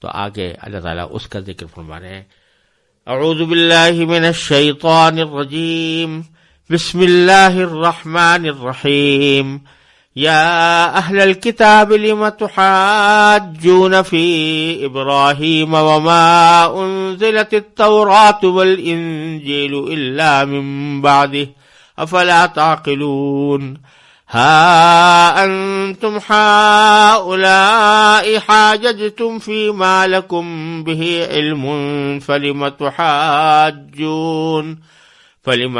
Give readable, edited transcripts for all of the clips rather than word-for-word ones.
تو آگے اللہ تعالیٰ اس کا ذکر فرما رہے ہیں. اعوذ باللہ من الشیطان الرجیم بسم اللہ الرحمن الرحیم یا اہل الکتاب لم تحاجون فی ابراہیم وما انزلت التوراة والانجیل الا من بعده افلا تعقلون ها انتم هؤلاء حاججتم فيما لكم به علم فلم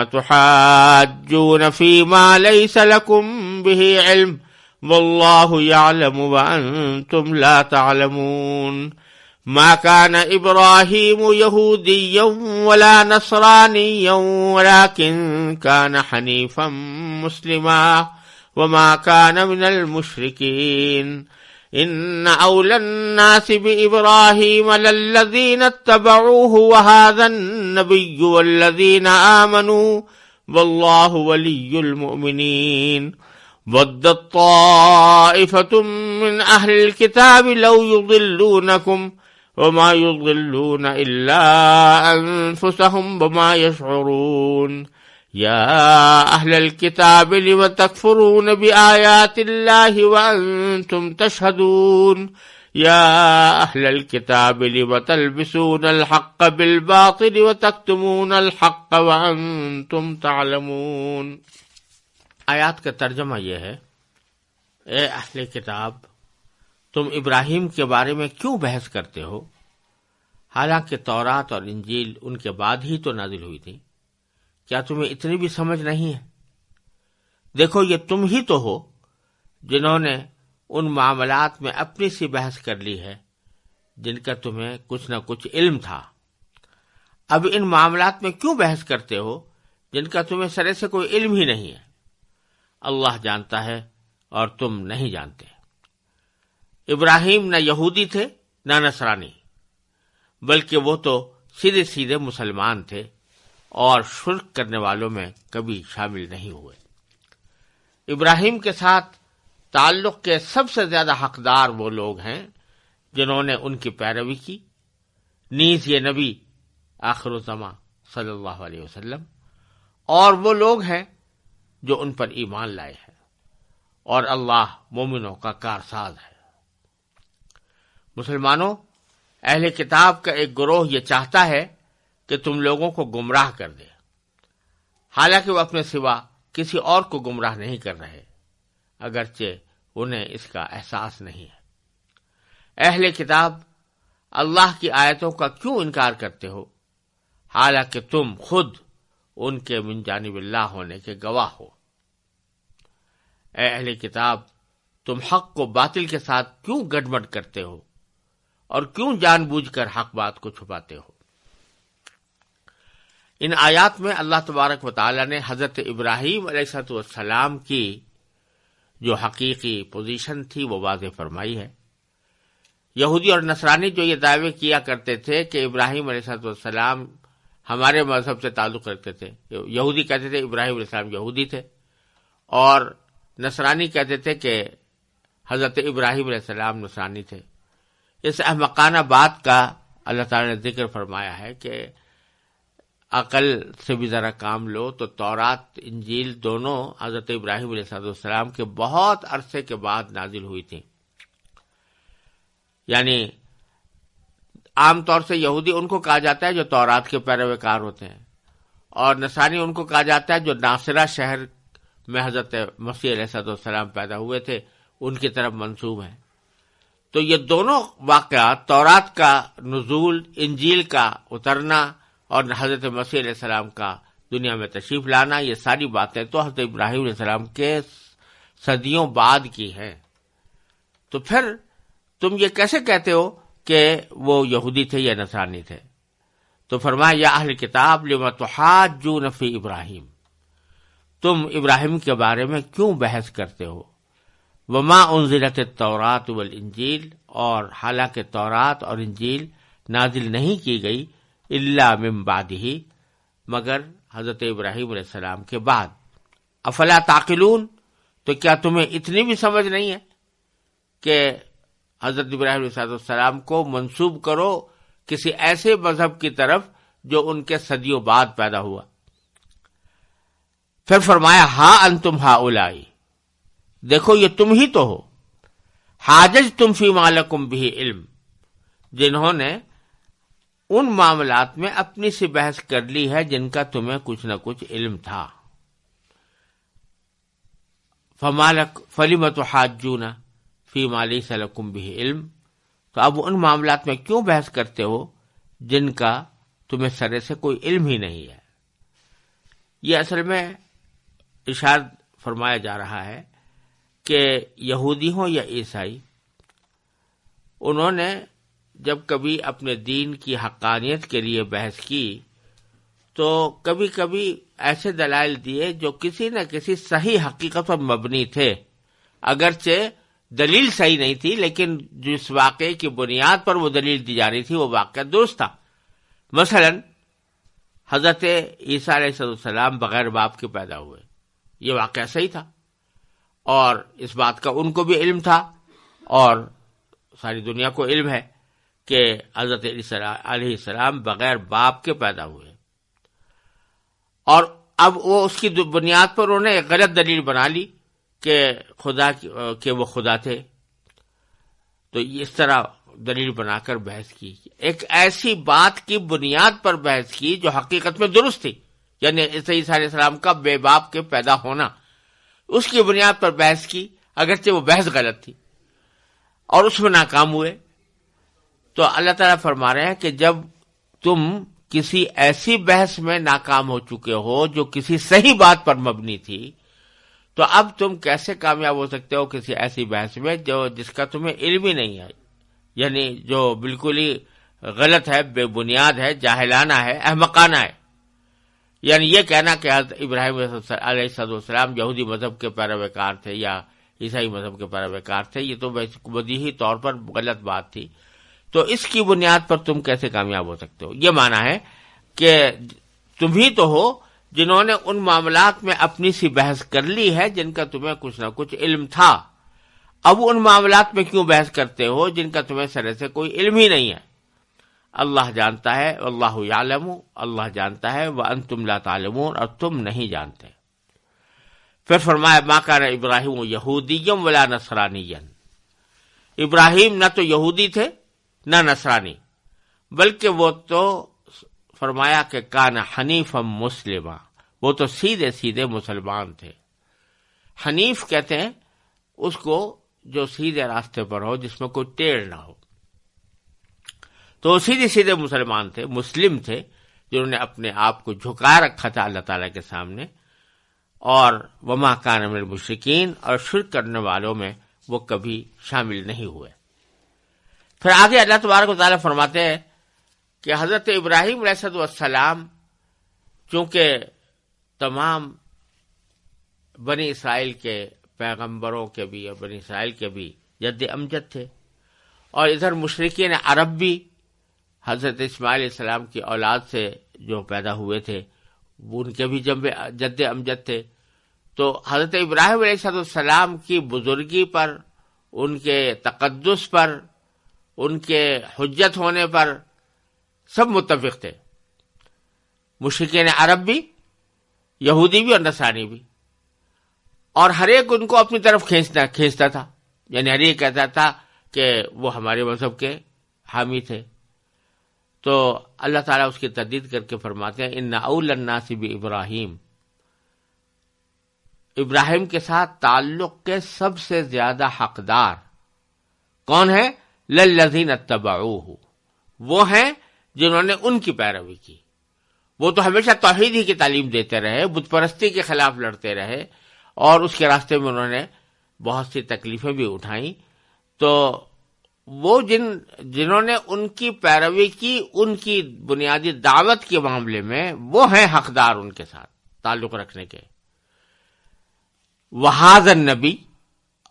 تحاجون فيما ليس لكم به علم والله يعلم وأنتم لا تعلمون ما كان إبراهيم يهوديا ولا نصرانيا ولكن كان حنيفا مسلما وما كان من المشركين إن أولى الناس بإبراهيم للذين اتبعوه وهذا النبي والذين آمنوا والله ولي المؤمنين ودت طائفة من أهل الكتاب لو يضلونكم وما يضلون إلا أنفسهم وما يشعرون يا أهل الكتاب لم تكفرون بآيات الله وأنتم تشهدون يا أهل الكتاب لم تلبسون الحق بالباطل وتكتمون الحق وأنتم تعلمون. آیات کا ترجمہ یہ ہے: اے اہل کتاب، تم ابراہیم کے بارے میں کیوں بحث کرتے ہو، حالانکہ تورات اور انجیل ان کے بعد ہی تو نازل ہوئی تھی؟ کیا تمہیں اتنی بھی سمجھ نہیں ہے؟ دیکھو، یہ تم ہی تو ہو جنہوں نے ان معاملات میں اپنی سی بحث کر لی ہے جن کا تمہیں کچھ نہ کچھ علم تھا. اب ان معاملات میں کیوں بحث کرتے ہو جن کا تمہیں سرے سے کوئی علم ہی نہیں ہے؟ اللہ جانتا ہے اور تم نہیں جانتے. ابراہیم نہ یہودی تھے نہ نصرانی، بلکہ وہ تو سیدھے سیدھے مسلمان تھے اور شرک کرنے والوں میں کبھی شامل نہیں ہوئے. ابراہیم کے ساتھ تعلق کے سب سے زیادہ حقدار وہ لوگ ہیں جنہوں نے ان کی پیروی کی، نیز یہ نبی آخر الزماں صلی اللہ علیہ وسلم، اور وہ لوگ ہیں جو ان پر ایمان لائے ہیں، اور اللہ مومنوں کا کارساز ہے. مسلمانوں، اہل کتاب کا ایک گروہ یہ چاہتا ہے کہ تم لوگوں کو گمراہ کر دے، حالانکہ وہ اپنے سوا کسی اور کو گمراہ نہیں کر رہے، اگرچہ انہیں اس کا احساس نہیں ہے. اہل کتاب، اللہ کی آیتوں کا کیوں انکار کرتے ہو، حالانکہ تم خود ان کے من جانب اللہ ہونے کے گواہ ہو. اے اہل کتاب، تم حق کو باطل کے ساتھ کیوں گڑبڑ کرتے ہو اور کیوں جان بوجھ کر حق بات کو چھپاتے ہو؟ ان آیات میں اللہ تبارک و تعالی نے حضرت ابراہیم علیہ السلام کی جو حقیقی پوزیشن تھی وہ واضح فرمائی ہے. یہودی اور نصرانی جو یہ دعوے کیا کرتے تھے کہ ابراہیم علیہ السلام ہمارے مذہب سے تعلق رکھتے تھے، یہودی کہتے تھے ابراہیم علیہ السلام یہودی تھے، اور نصرانی کہتے تھے کہ حضرت ابراہیم علیہ السلام نصرانی تھے. اس احمقانہ بات کا اللہ تعالی نے ذکر فرمایا ہے کہ عقل سے بھی ذرا کام لو تو تورات انجیل دونوں حضرت ابراہیم علیہ السلام کے بہت عرصے کے بعد نازل ہوئی تھیں. یعنی عام طور سے یہودی ان کو کہا جاتا ہے جو تورات کے پیروکار ہوتے ہیں، اور نصرانی ان کو کہا جاتا ہے جو ناصرہ شہر میں حضرت مسیح علیہ السلام پیدا ہوئے تھے ان کی طرف منسوب ہیں. تو یہ دونوں واقعات، تورات کا نزول، انجیل کا اترنا اور حضرت مسیح علیہ السلام کا دنیا میں تشریف لانا، یہ ساری باتیں تو حضرت ابراہیم علیہ السلام کے صدیوں بعد کی ہیں. تو پھر تم یہ کیسے کہتے ہو کہ وہ یہودی تھے یا نصرانی تھے؟ تو فرمایا یا اہل کتاب لم تحاجون فی ابراہیم، تم ابراہیم کے بارے میں کیوں بحث کرتے ہو؟ وما انزلت التوراۃ والانجیل، اور حالانکہ تورات اور انجیل نازل نہیں کی گئی الا من بعدہ، مگر حضرت ابراہیم علیہ السلام کے بعد. افلا تعقلون، تو کیا تمہیں اتنی بھی سمجھ نہیں ہے کہ حضرت ابراہیم علیہ السلام کو منسوب کرو کسی ایسے مذہب کی طرف جو ان کے صدیوں بعد پیدا ہوا۔ پھر فرمایا ہا انتم ہؤلائی، دیکھو یہ تم ہی تو ہو، حاججتم فیما لکم بہ علم، جنہوں نے ان معاملات میں اپنی سی بحث کر لی ہے جن کا تمہیں کچھ نہ کچھ علم تھا۔ فلم تحاجون فیما لیس لکم بہ علم، تو اب ان معاملات میں کیوں بحث کرتے ہو جن کا تمہیں سرے سے کوئی علم ہی نہیں ہے۔ یہ اصل میں ارشاد فرمایا جا رہا ہے کہ یہودی ہوں یا عیسائی، انہوں نے جب کبھی اپنے دین کی حقانیت کے لیے بحث کی تو کبھی کبھی ایسے دلائل دیے جو کسی نہ کسی صحیح حقیقت پر مبنی تھے، اگرچہ دلیل صحیح نہیں تھی، لیکن جس واقعے کی بنیاد پر وہ دلیل دی جا رہی تھی وہ واقعہ درست تھا۔ مثلا حضرت عیسیٰ علیہ السلام بغیر باپ کے پیدا ہوئے، یہ واقعہ صحیح تھا، اور اس بات کا ان کو بھی علم تھا اور ساری دنیا کو علم ہے کہ حضرت عیسیٰ علیہ السلام بغیر باپ کے پیدا ہوئے، اور اب وہ اس کی بنیاد پر انہوں نے ایک غلط دلیل بنا لی کہ وہ خدا تھے، تو اس طرح دلیل بنا کر بحث کی، ایک ایسی بات کی بنیاد پر بحث کی جو حقیقت میں درست تھی، یعنی عیسیٰ علیہ السلام کا بے باپ کے پیدا ہونا، اس کی بنیاد پر بحث کی، اگرچہ وہ بحث غلط تھی اور اس میں ناکام ہوئے۔ تو اللہ تعالیٰ فرما رہے ہیں کہ جب تم کسی ایسی بحث میں ناکام ہو چکے ہو جو کسی صحیح بات پر مبنی تھی، تو اب تم کیسے کامیاب ہو سکتے ہو کسی ایسی بحث میں جس کا تمہیں علم ہی نہیں ہے، یعنی جو بالکل ہی غلط ہے، بے بنیاد ہے، جاہلانہ ہے، احمقانہ ہے۔ یعنی یہ کہنا کہ حضرت ابراہیم علیہ السلام یہودی مذہب کے پیروکار تھے یا عیسائی مذہب کے پیروکار تھے، یہ تو بدیہی طور پر غلط بات تھی، تو اس کی بنیاد پر تم کیسے کامیاب ہو سکتے ہو؟ یہ معنی ہے کہ تم ہی تو ہو جنہوں نے ان معاملات میں اپنی سی بحث کر لی ہے جن کا تمہیں کچھ نہ کچھ علم تھا، اب ان معاملات میں کیوں بحث کرتے ہو جن کا تمہیں سرے سے کوئی علم ہی نہیں ہے؟ اللہ جانتا ہے، واللہ یعلم، اللہ جانتا ہے، وانتم لا تعلمون، اور تم نہیں جانتے۔ پھر فرمایا ما کان ابراہیم یہودیا ولا نصرانیا، ابراہیم نہ تو یہودی تھے نہ نصرانی، بلکہ وہ تو فرمایا کہ کان حنیفا مسلما، وہ تو سیدھے سیدھے مسلمان تھے۔ حنیف کہتے ہیں اس کو جو سیدھے راستے پر ہو، جس میں کوئی ٹیڑھ نہ ہو، تو سیدھے سیدھے مسلمان تھے، مسلم تھے، جنہوں نے اپنے آپ کو جھکا رکھا تھا اللہ تعالیٰ کے سامنے، اور وما کان من المشرکین، اور شرک کرنے والوں میں وہ کبھی شامل نہیں ہوئے۔ پھر آگے اللہ تبارک و تعالیٰ فرماتے ہیں کہ حضرت ابراہیم علیہ السلام چونکہ تمام بنی اسرائیل کے پیغمبروں کے بھی اور بنی اسرائیل کے بھی جد امجد تھے، اور ادھر مشرکین عرب بھی حضرت اسماعیل علیہ السلام کی اولاد سے جو پیدا ہوئے تھے وہ ان کے بھی جد امجد تھے، تو حضرت ابراہیم علیہ السلام کی بزرگی پر، ان کے تقدس پر، ان کے حجت ہونے پر سب متفق تھے، مشرکین عرب بھی، یہودی بھی اور نصرانی بھی، اور ہر ایک ان کو اپنی طرف کھینچتا تھا، یعنی ہر ایک کہتا تھا کہ وہ ہمارے مذہب کے حامی تھے۔ تو اللہ تعالیٰ اس کی تردید کر کے فرماتے ہیں ان اول الناس بابراہیم، ابراہیم کے ساتھ تعلق کے سب سے زیادہ حقدار کون ہے؟ للذین اتبعوہ، وہ ہیں جنہوں نے ان کی پیروی کی۔ وہ تو ہمیشہ توحید ہی کی تعلیم دیتے رہے، بت پرستی کے خلاف لڑتے رہے، اور اس کے راستے میں انہوں نے بہت سی تکلیفیں بھی اٹھائیں، تو وہ جنہوں نے ان کی پیروی کی، ان کی بنیادی دعوت کے معاملے میں وہ ہیں حقدار ان کے ساتھ تعلق رکھنے کے۔ وہذا النبی،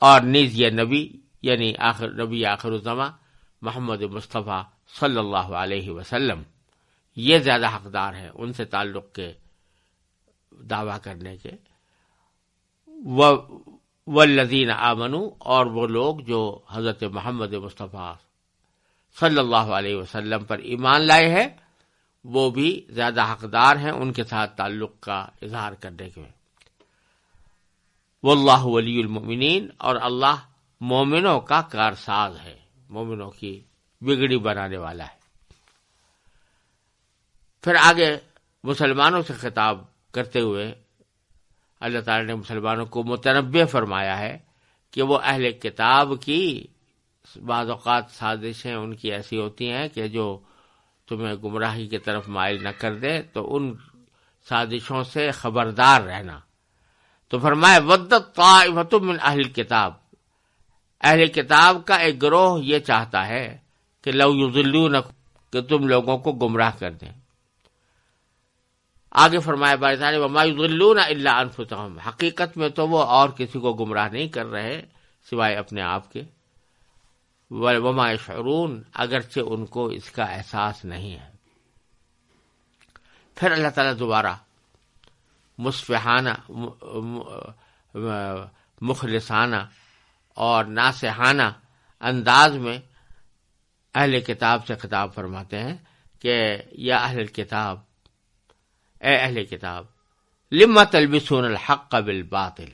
اور نیز یہ نبی یعنی نبی آخر الزماں محمد مصطفیٰ صلی اللہ علیہ وسلم، یہ زیادہ حقدار ہیں ان سے تعلق کے دعویٰ کرنے کے۔ والذین آمنوا، اور وہ لوگ جو حضرت محمد مصطفیٰ صلی اللہ علیہ وسلم پر ایمان لائے ہیں، وہ بھی زیادہ حقدار ہیں ان کے ساتھ تعلق کا اظہار کرنے کے۔ واللہ ولی المؤمنین، اور اللہ مومنوں کا کارساز ہے، مومنوں کی بگڑی بنانے والا ہے۔ پھر آگے مسلمانوں سے خطاب کرتے ہوئے اللہ تعالی نے مسلمانوں کو متنبہ فرمایا ہے کہ وہ اہل کتاب کی بعض اوقات سازشیں ان کی ایسی ہوتی ہیں کہ جو تمہیں گمراہی کی طرف مائل نہ کر دے، تو ان سازشوں سے خبردار رہنا۔ تو فرمایا ودت طائفۃ من اہل کتاب، اہل کتاب کا ایک گروہ یہ چاہتا ہے کہ لو یضلونکم، کہ تم لوگوں کو گمراہ کر دیں۔ آگے فرمایا باری تعالیٰ وما یضلون الا انفسهم، حقیقت میں تو وہ اور کسی کو گمراہ نہیں کر رہے سوائے اپنے آپ کے۔ وما یشعرون، اگرچہ ان کو اس کا احساس نہیں ہے۔ پھر اللہ تعالیٰ دوبارہ مصفحانہ، مخلصانہ اور ناصحانہ انداز میں اہل کتاب سے خطاب فرماتے ہیں کہ یا اہل الکتاب، اے اہل کتاب، لما تلبسون الحق بالباطل،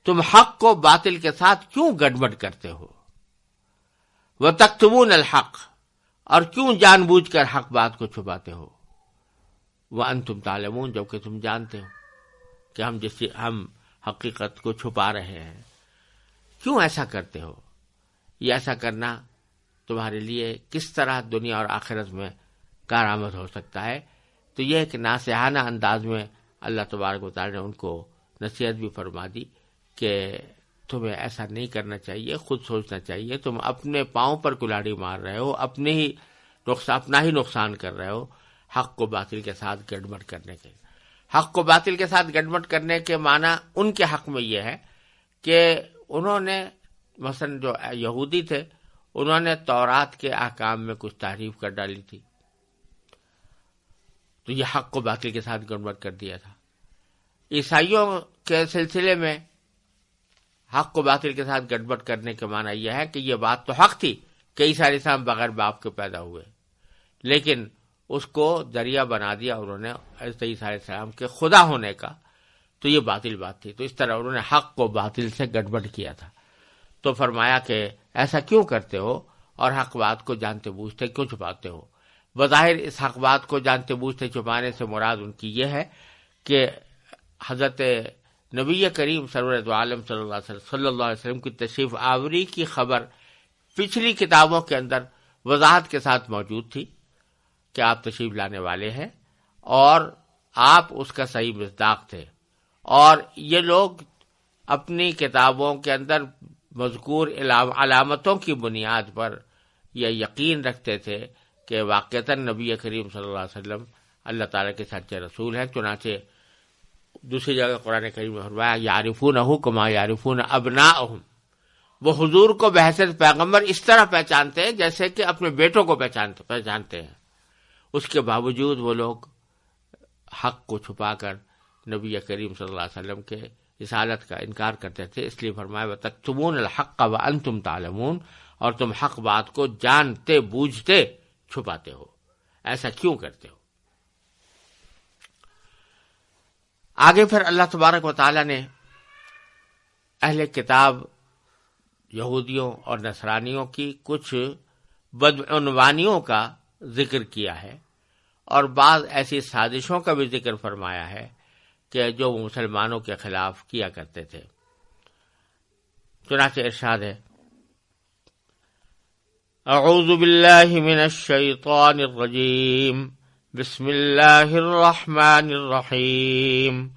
تم حق کو باطل کے ساتھ کیوں گڑبڑ کرتے ہو؟ وتکتمون الحق، اور کیوں جان بوجھ کر حق بات کو چھپاتے ہو؟ وانتم تعلمون، جبکہ تم جانتے ہو کہ ہم حقیقت کو چھپا رہے ہیں۔ کیوں ایسا کرتے ہو؟ یہ ایسا کرنا تمہارے لیے کس طرح دنیا اور آخرت میں کارآمد ہو سکتا ہے؟ تو یہ کہ ناصحانہ انداز میں اللہ تبارک و تعالی نے ان کو نصیحت بھی فرما دی کہ تمہیں ایسا نہیں کرنا چاہیے، خود سوچنا چاہیے، تم اپنے پاؤں پر کلاڑی مار رہے ہو، اپنا ہی نقصان کر رہے ہو حق کو باطل کے ساتھ گڑبڑ کرنے کے۔ حق کو باطل کے ساتھ گڑبڑ کرنے کے معنی ان کے حق میں یہ ہے کہ انہوں نے مثلا جو یہودی تھے، انہوں نے تورات کے احکام میں کچھ تحریف کر ڈالی تھی، تو یہ حق کو باطل کے ساتھ گڑبڑ کر دیا تھا۔ عیسائیوں کے سلسلے میں حق کو باطل کے ساتھ گڑبڑ کرنے کے معنی یہ ہے کہ یہ بات تو حق تھی کہ عیسیٰ علیہ السلام بغیر باپ کے پیدا ہوئے، لیکن اس کو ذریعہ بنا دیا انہوں نے حضرت عیسیٰ علیہ السلام کے خدا ہونے کا، تو یہ باطل بات تھی۔ تو اس طرح انہوں نے حق کو باطل سے گڑبڑ کیا تھا۔ تو فرمایا کہ ایسا کیوں کرتے ہو اور حق بات کو جانتے بوجھتے کیوں چھپاتے ہو؟ بظاہر اس حق بات کو جانتے بوجھتے چھپانے سے مراد ان کی یہ ہے کہ حضرت نبی کریم سرور دو عالم صلی اللہ علیہ وسلم کی تشریف آوری کی خبر پچھلی کتابوں کے اندر وضاحت کے ساتھ موجود تھی کہ آپ تشریف لانے والے ہیں، اور آپ اس کا صحیح مصداق تھے، اور یہ لوگ اپنی کتابوں کے اندر مذکور علامتوں کی بنیاد پر یہ یقین رکھتے تھے کہ واقعتاً نبی کریم صلی اللہ علیہ وسلم اللہ تعالیٰ کے سچے رسول ہیں۔ چنانچہ دوسری جگہ قرآن کریم میں فرمایا یعرفونہ کما یعرفون ابناءہم، وہ حضور کو بحیثیت پیغمبر اس طرح پہچانتے ہیں جیسے کہ اپنے بیٹوں کو پہچانتے ہیں۔ اس کے باوجود وہ لوگ حق کو چھپا کر نبی کریم صلی اللہ علیہ وسلم کے رسالت کا انکار کرتے تھے، اس لیے فرمایا وَتَكْتُمُونَ الْحَقَّ وَأَنْتُمْ تَعْلَمُونَ، اور تم حق بات کو جانتے بوجھتے چھپاتے ہو، ایسا کیوں کرتے ہو؟ آگے پھر اللہ تبارک و تعالی نے اہل کتاب یہودیوں اور نصرانیوں کی کچھ بدعنوانیوں کا ذکر کیا ہے، اور بعض ایسی سازشوں کا بھی ذکر فرمایا ہے کہ جو مسلمانوں کے خلاف کیا کرتے تھے۔ چنانچہ ارشاد ہے اعوذ باللہ من الشیطان الرجیم بسم اللہ الرحمن الرحیم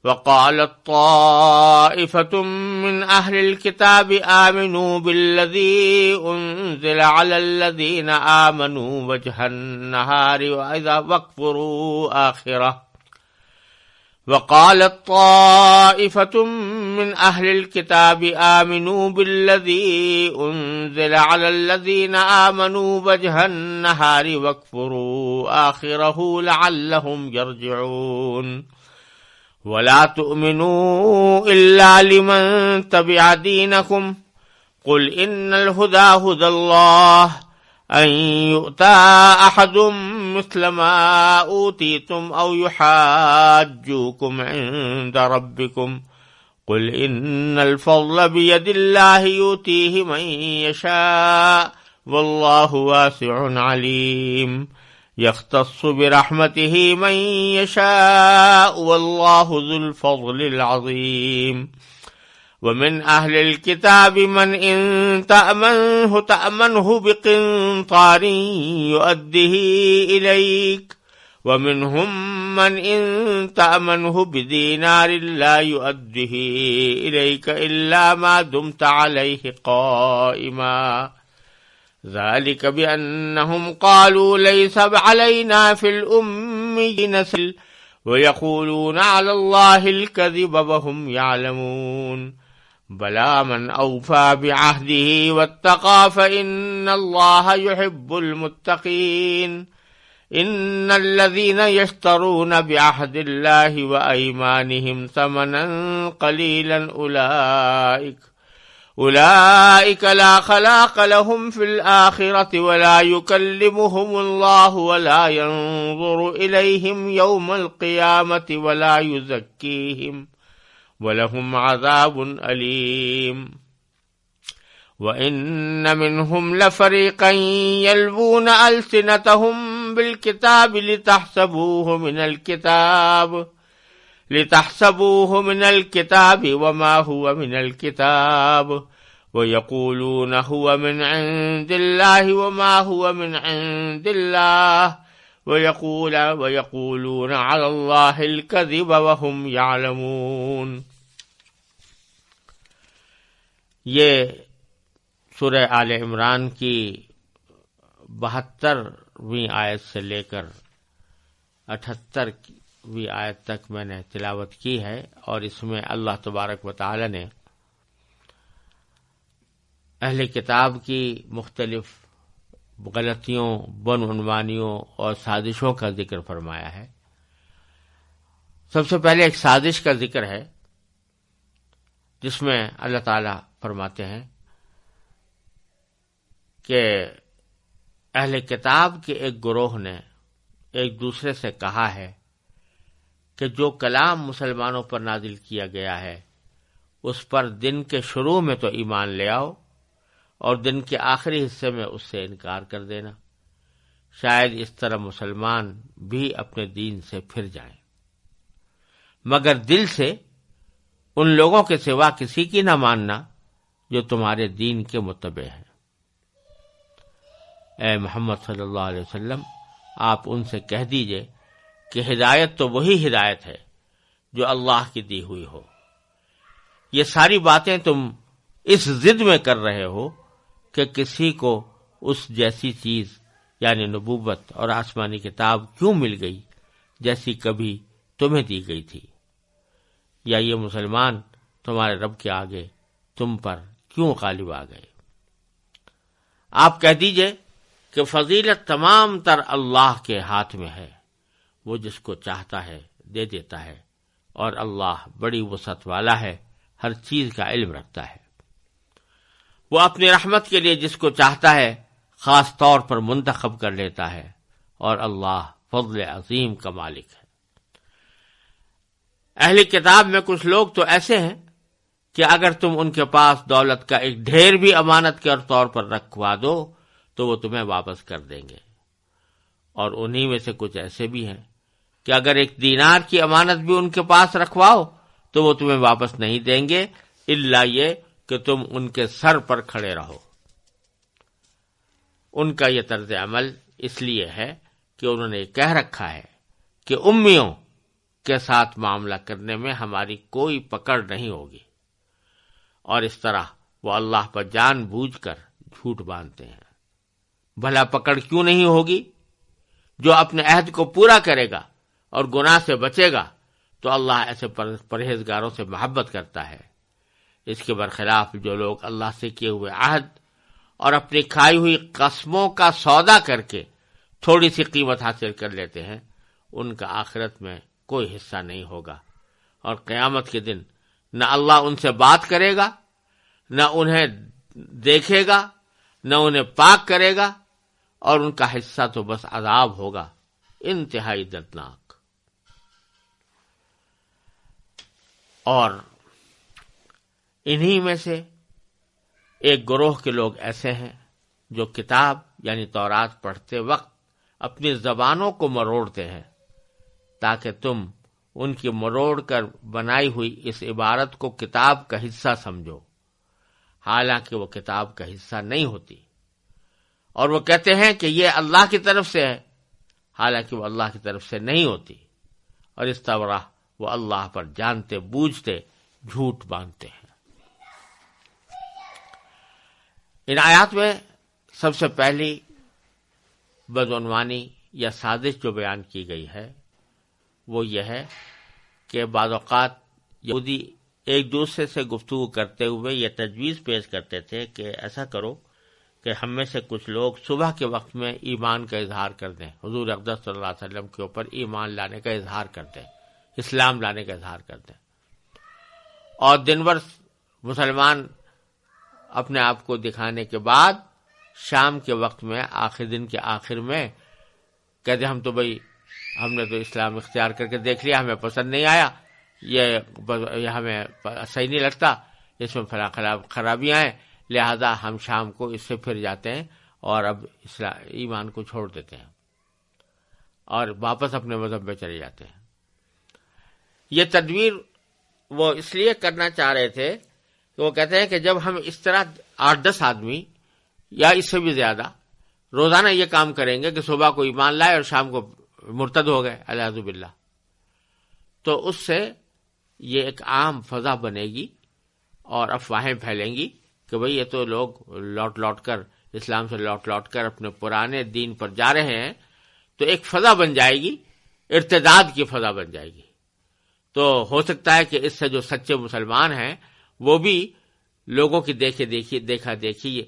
وقالت طائفة من أهل الكتاب آمنوا بالذي أنزل على الذين آمنوا وجه النهار واكفروا آخره وقالت طائفة من أهل الكتاب آمنوا بالذي أنزل على الذين آمنوا وجه النهار واكفروا آخره لعلهم يرجعون ولا تؤمنوا إلا لمن تبع دينكم قل إن الهدى هدى الله أن يؤتى أحد مثل ما أوتيتم أو يحاجوكم عند ربكم قل إن الفضل بيد الله يؤتيه من يشاء والله واسع عليم يختص برحمته من يشاء والله ذو الفضل العظيم ومن أهل الكتاب من إن تأمنه بقنطار يؤده إليك ومنهم من إن تأمنه بدينار لا يؤده إليك إلا ما دمت عليه قائما ذلك بأنهم قالوا ليس علينا في الأميين سبيل ويقولون على الله الكذب وهم يعلمون بلى من أوفى بعهده واتقى فإن الله يحب المتقين إن الذين يشترون بعهد الله وأيمانهم ثمنا قليلا أولئك لا خلاق لهم في الآخرة ولا يكلمهم الله ولا ينظر إليهم يوم القيامة ولا يزكيهم ولهم عذاب أليم وإن منهم لفريقا يلوون ألسنتهم بالكتاب لتحسبوه من الكتاب وما هو من الكتاب ويقولون هو من عند الله وما هو من عند الله ويقولون على الله الكذب وهم يعلمون. یہ سورہ آل عمران کی 72ویں آیت سے لے کر 78ویں آیت تک میں نے تلاوت کی ہے، اور اس میں اللہ تبارک و تعالی نے اہل کتاب کی مختلف غلطیوں، بدعنوانیوں اور سازشوں کا ذکر فرمایا ہے. سب سے پہلے ایک سازش کا ذکر ہے جس میں اللہ تعالی فرماتے ہیں کہ اہل کتاب کے ایک گروہ نے ایک دوسرے سے کہا ہے کہ جو کلام مسلمانوں پر نازل کیا گیا ہے اس پر دن کے شروع میں تو ایمان لے آؤ اور دن کے آخری حصے میں اس سے انکار کر دینا، شاید اس طرح مسلمان بھی اپنے دین سے پھر جائیں، مگر دل سے ان لوگوں کے سوا کسی کی نہ ماننا جو تمہارے دین کے متبع ہیں. اے محمد صلی اللہ علیہ وسلم، آپ ان سے کہہ دیجئے کہ ہدایت تو وہی ہدایت ہے جو اللہ کی دی ہوئی ہو. یہ ساری باتیں تم اس ضد میں کر رہے ہو کہ کسی کو اس جیسی چیز یعنی نبوت اور آسمانی کتاب کیوں مل گئی جیسی کبھی تمہیں دی گئی تھی، یا یہ مسلمان تمہارے رب کے آگے تم پر کیوں غالب آ گئے. آپ کہہ دیجئے کہ فضیلت تمام تر اللہ کے ہاتھ میں ہے، وہ جس کو چاہتا ہے دے دیتا ہے، اور اللہ بڑی وسعت والا ہے، ہر چیز کا علم رکھتا ہے. وہ اپنی رحمت کے لیے جس کو چاہتا ہے خاص طور پر منتخب کر لیتا ہے، اور اللہ فضل عظیم کا مالک ہے. اہل کتاب میں کچھ لوگ تو ایسے ہیں کہ اگر تم ان کے پاس دولت کا ایک ڈھیر بھی امانت کے طور پر رکھوا دو تو وہ تمہیں واپس کر دیں گے، اور انہی میں سے کچھ ایسے بھی ہیں کہ اگر ایک دینار کی امانت بھی ان کے پاس رکھواؤ تو وہ تمہیں واپس نہیں دیں گے الا یہ کہ تم ان کے سر پر کھڑے رہو. ان کا یہ طرز عمل اس لیے ہے کہ انہوں نے کہہ رکھا ہے کہ امیوں کے ساتھ معاملہ کرنے میں ہماری کوئی پکڑ نہیں ہوگی، اور اس طرح وہ اللہ پر جان بوجھ کر جھوٹ باندھتے ہیں. بھلا پکڑ کیوں نہیں ہوگی؟ جو اپنے عہد کو پورا کرے گا اور گناہ سے بچے گا تو اللہ ایسے پرہیزگاروں سے محبت کرتا ہے. اس کے برخلاف جو لوگ اللہ سے کیے ہوئے عہد اور اپنی کھائی ہوئی قسموں کا سودا کر کے تھوڑی سی قیمت حاصل کر لیتے ہیں، ان کا آخرت میں کوئی حصہ نہیں ہوگا، اور قیامت کے دن نہ اللہ ان سے بات کرے گا، نہ انہیں دیکھے گا، نہ انہیں پاک کرے گا، اور ان کا حصہ تو بس عذاب ہوگا انتہائی دردناک۔ اور انہی میں سے ایک گروہ کے لوگ ایسے ہیں جو کتاب یعنی تورات پڑھتے وقت اپنی زبانوں کو مروڑتے ہیں تاکہ تم ان کی مروڑ کر بنائی ہوئی اس عبارت کو کتاب کا حصہ سمجھو، حالانکہ وہ کتاب کا حصہ نہیں ہوتی، اور وہ کہتے ہیں کہ یہ اللہ کی طرف سے ہے، حالانکہ وہ اللہ کی طرف سے نہیں ہوتی، اور اس طرح وہ اللہ پر جانتے بوجھتے جھوٹ باندھتے ہیں۔ ان آیات میں سب سے پہلی بدعنوانی یا سازش جو بیان کی گئی ہے وہ یہ ہے کہ بعض اوقات یہودی ایک دوسرے سے گفتگو کرتے ہوئے یہ تجویز پیش کرتے تھے کہ ایسا کرو کہ ہم میں سے کچھ لوگ صبح کے وقت میں ایمان کا اظہار کر دیں، حضور اقدس صلی اللہ علیہ وسلم کے اوپر ایمان لانے کا اظہار کر دیں، اسلام لانے کا اظہار کر دیں، اور دن بھر مسلمان اپنے آپ کو دکھانے کے بعد شام کے وقت میں آخر دن کے آخر میں کہتے ہم تو بھئی ہم نے تو اسلام اختیار کر کے دیکھ لیا، ہمیں پسند نہیں آیا، یہ ہمیں صحیح نہیں لگتا، اس میں فلاں خرابیاں ہیں، لہذا ہم شام کو اس سے پھر جاتے ہیں اور اب ایمان کو چھوڑ دیتے ہیں اور واپس اپنے مذہب میں چلے جاتے ہیں۔ یہ تدبیر وہ اس لیے کرنا چاہ رہے تھے کہ وہ کہتے ہیں کہ جب ہم اس طرح 8-10 آدمی یا اس سے بھی زیادہ روزانہ یہ کام کریں گے کہ صبح کو ایمان لائے اور شام کو مرتد ہو گئے الیاذ باللہ، تو اس سے یہ ایک عام فضا بنے گی اور افواہیں پھیلیں گی کہ بھئی یہ تو لوگ لوٹ کر اسلام سے لوٹ کر اپنے پرانے دین پر جا رہے ہیں، تو ایک فضا بن جائے گی، ارتداد کی فضا بن جائے گی۔ تو ہو سکتا ہے کہ اس سے جو سچے مسلمان ہیں وہ بھی لوگوں کی دیکھا دیکھی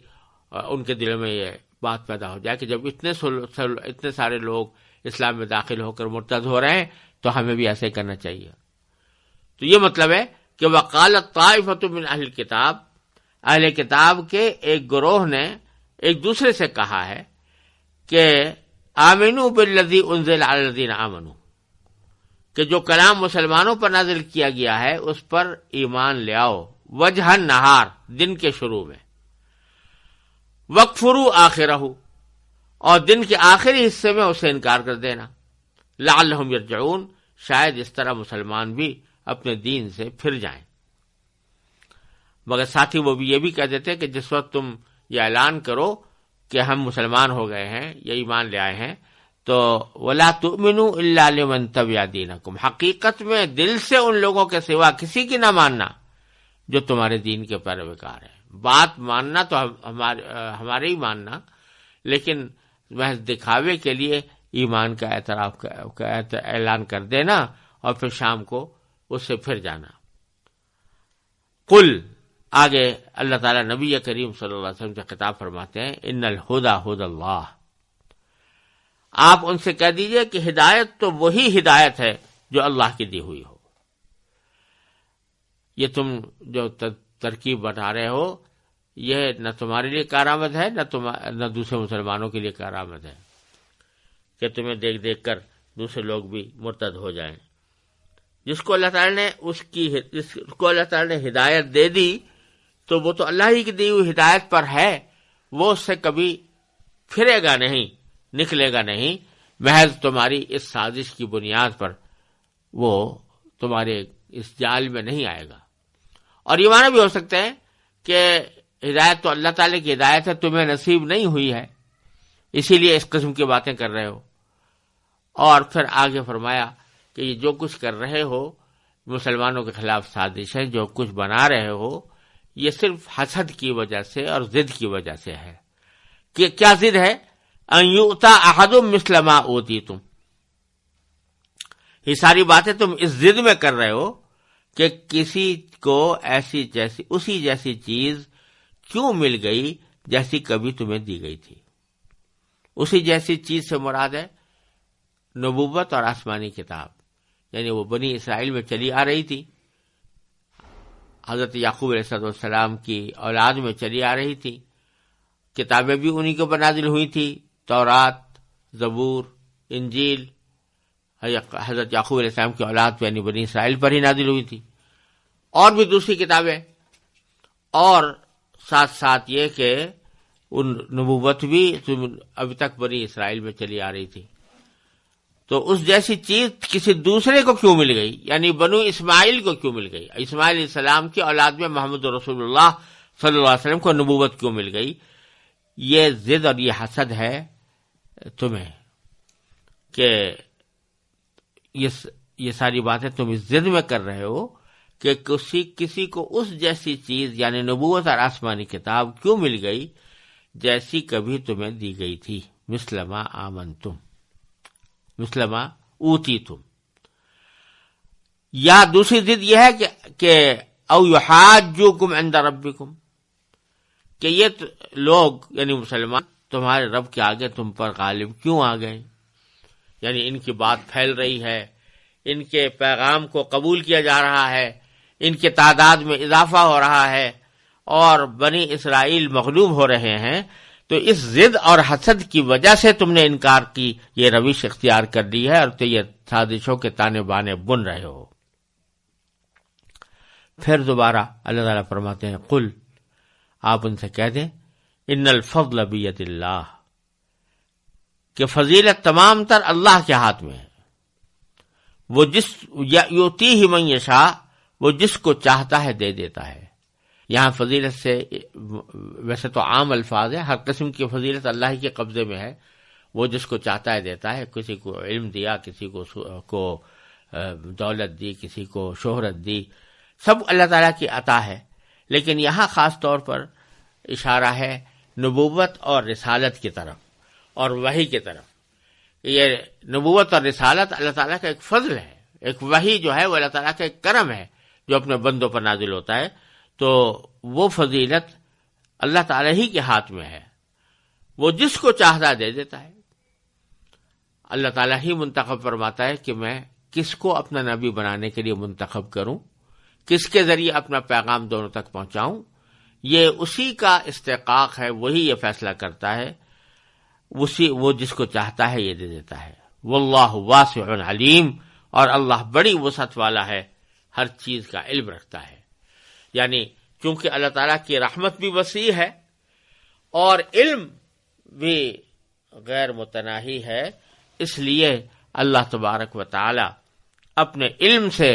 ان کے دلوں میں یہ بات پیدا ہو جائے کہ جب اتنے سارے لوگ اسلام میں داخل ہو کر مرتد ہو رہے ہیں تو ہمیں بھی ایسے کرنا چاہیے۔ تو یہ مطلب ہے کہ وقالت طائفۃ من اہل الکتاب، اہل کتاب کے ایک گروہ نے ایک دوسرے سے کہا ہے کہ آمنوا بالذی انزل علی الذین آمنوا، کہ جو کلام مسلمانوں پر نازل کیا گیا ہے اس پر ایمان لے آؤ، وجہ النہار، دن کے شروع میں، وکفروا آخرہ، اور دن کے آخری حصے میں اسے انکار کر دینا، لعلہم یرجعون، شاید اس طرح مسلمان بھی اپنے دین سے پھر جائیں۔ مگر ساتھ ہی وہ بھی یہ بھی کہہ دیتے کہ جس وقت تم یہ اعلان کرو کہ ہم مسلمان ہو گئے ہیں یا ایمان لے آئے ہیں تو وَلَا تُؤْمِنُوا إِلَّا لِمَنْ تَبِعَ دِينَكُمْ، حقیقت میں دل سے ان لوگوں کے سوا کسی کی نہ ماننا جو تمہارے دین کے پیروکار ہیں۔ بات ماننا تو ہمارے ہی ماننا، لیکن محض دکھاوے کے لیے ایمان کا اعتراف کا اعلان کر دینا اور پھر شام کو اس سے پھر جانا۔ قل، آگے اللہ تعالیٰ نبی کریم صلی اللہ علیہ وسلم سے خطاب فرماتے ہیں، ان الہدی ہدی اللہ، آپ ان سے کہہ دیجئے کہ ہدایت تو وہی ہدایت ہے جو اللہ کی دی ہوئی ہو۔ یہ تم جو ترکیب بتا رہے ہو یہ نہ تمہارے لیے کارآمد ہے نہ دوسرے مسلمانوں کے لیے کارآمد ہے کہ تمہیں دیکھ دیکھ کر دوسرے لوگ بھی مرتد ہو جائیں۔ جس کو اللہ تعالی نے ہدایت دے دی تو وہ تو اللہ ہی کی دی ہوئی ہدایت پر ہے، وہ اس سے کبھی پھرے گا نہیں، نکلے گا نہیں، محض تمہاری اس سازش کی بنیاد پر وہ تمہارے اس جال میں نہیں آئے گا۔ اور یہ معنی بھی ہو سکتا ہے کہ ہدایت تو اللہ تعالی کی ہدایت ہے، تمہیں نصیب نہیں ہوئی ہے، اسی لیے اس قسم کی باتیں کر رہے ہو۔ اور پھر آگے فرمایا کہ یہ جو کچھ کر رہے ہو مسلمانوں کے خلاف سازش ہے، جو کچھ بنا رہے ہو یہ صرف حسد کی وجہ سے اور ضد کی وجہ سے ہے۔ کہ کیا ضد ہے؟ ان یؤتی احد مثل ما اوتیتم، یہ ساری باتیں تم اس ضد میں کر رہے ہو کہ کسی کو اسی جیسی چیز کیوں مل گئی جیسی کبھی تمہیں دی گئی تھی۔ اسی جیسی چیز سے مراد ہے نبوت اور آسمانی کتاب، یعنی وہ بنی اسرائیل میں چلی آ رہی تھی، حضرت یعقوب علیہ السلام کی اولاد میں چلی آ رہی تھی، کتابیں بھی انہی کو نازل ہوئی تھی، تورات، زبور، انجیل حضرت یعقوب علیہ السلام کی اولاد پہ یعنی بنی اسرائیل پر ہی نازل ہوئی تھی، اور بھی دوسری کتابیں، اور ساتھ ساتھ یہ کہ ان نبوت بھی ابھی تک بنی اسرائیل میں چلی آ رہی تھی۔ تو اس جیسی چیز کسی دوسرے کو کیوں مل گئی؟ یعنی بنو اسماعیل کو کیوں مل گئی؟ اسماعیل علیہ السلام کی اولاد میں محمد رسول اللہ صلی اللہ علیہ وسلم کو نبوت کیوں مل گئی؟ یہ ضد اور یہ حسد ہے تمہیں کہ یہ ساری باتیں تم اس ضد میں کر رہے ہو کہ کسی کو اس جیسی چیز یعنی نبوت اور آسمانی کتاب کیوں مل گئی جیسی کبھی تمہیں دی گئی تھی، مثلما آمنتم، مثلما اوتیتم۔ یا دوسری ضد یہ ہے کہ او یحاجوکم عند ربکم، کہ یہ لوگ یعنی مسلمان تمہارے رب کے آگے تم پر غالب کیوں آ گئے؟ یعنی ان کی بات پھیل رہی ہے، ان کے پیغام کو قبول کیا جا رہا ہے، ان کے تعداد میں اضافہ ہو رہا ہے، اور بنی اسرائیل مغلوب ہو رہے ہیں، تو اس ضد اور حسد کی وجہ سے تم نے انکار کی یہ روش اختیار کر لی ہے، اور تو یہ سازشوں کے تانے بانے بن رہے ہو۔ پھر دوبارہ اللہ تعالیٰ فرماتے ہیں قل، آپ ان سے کہہ دیں ان الفضل بید اللہ، کہ فضیلت تمام تر اللہ کے ہاتھ میں ہے، وہ جس یؤتیہ من یشاء، وہ جس کو چاہتا ہے دے دیتا ہے۔ یہاں فضیلت سے ویسے تو عام الفاظ ہے، ہر قسم کی فضیلت اللہ ہی کے قبضے میں ہے، وہ جس کو چاہتا ہے دیتا ہے۔ کسی کو علم دیا، کسی کو دولت دی، کسی کو شہرت دی، سب اللہ تعالیٰ کی عطا ہے، لیکن یہاں خاص طور پر اشارہ ہے نبوت اور رسالت کی طرف اور وحی کی طرف۔ یہ نبوت اور رسالت اللہ تعالیٰ کا ایک فضل ہے، ایک وحی جو ہے وہ اللہ تعالیٰ کا ایک کرم ہے جو اپنے بندوں پر نازل ہوتا ہے، تو وہ فضیلت اللہ تعالیٰ ہی کے ہاتھ میں ہے، وہ جس کو چاہتا دے دیتا ہے۔ اللہ تعالیٰ ہی منتخب فرماتا ہے کہ میں کس کو اپنا نبی بنانے کے لیے منتخب کروں، کس کے ذریعے اپنا پیغام دونوں تک پہنچاؤں، یہ اسی کا استحقاق ہے، وہی یہ فیصلہ کرتا ہے، وہ جس کو چاہتا ہے یہ دے دیتا ہے۔ واللہ واسع علیم، اور اللہ بڑی وسعت والا ہے، ہر چیز کا علم رکھتا ہے۔ یعنی چونکہ اللہ تعالیٰ کی رحمت بھی وسیع ہے اور علم بھی غیر متناہی ہے، اس لیے اللہ تبارک و تعالی اپنے علم سے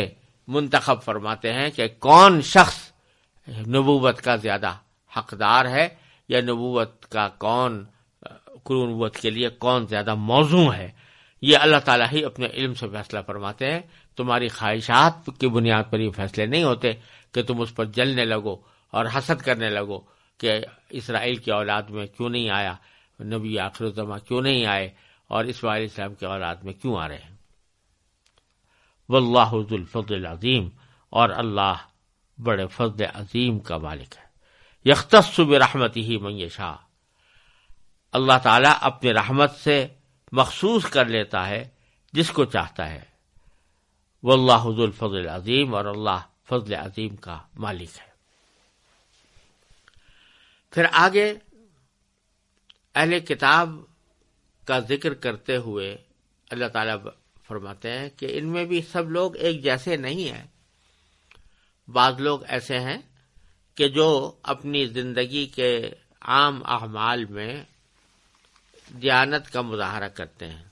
منتخب فرماتے ہیں کہ کون شخص نبوت کا زیادہ حقدار ہے، یا نبوت کا نبوت کے لیے کون زیادہ موزوں ہے۔ یہ اللہ تعالیٰ ہی اپنے علم سے فیصلہ فرماتے ہیں، تمہاری خواہشات کی بنیاد پر یہ فیصلے نہیں ہوتے کہ تم اس پر جلنے لگو اور حسد کرنے لگو کہ اسرائیل کی اولاد میں کیوں نہیں آیا نبی، آخر الزماں کیوں نہیں آئے، اور اسماعیل السلام کی اولاد میں کیوں آ رہے ہیں۔ واللہ ذو الفضل العظیم، اور اللہ بڑے فضل عظیم کا مالک ہے۔ یختص برحمتہ من یشاء، اللہ تعالیٰ اپنی رحمت سے مخصوص کر لیتا ہے جس کو چاہتا ہے۔ واللہ ذو الفضل العظیم، اور اللہ فضل عظیم کا مالک ہے۔ پھر آگے اہل کتاب کا ذکر کرتے ہوئے اللہ تعالیٰ فرماتے ہیں کہ ان میں بھی سب لوگ ایک جیسے نہیں ہیں، بعض لوگ ایسے ہیں کہ جو اپنی زندگی کے عام اعمال میں دیانت کا مظاہرہ کرتے ہیں۔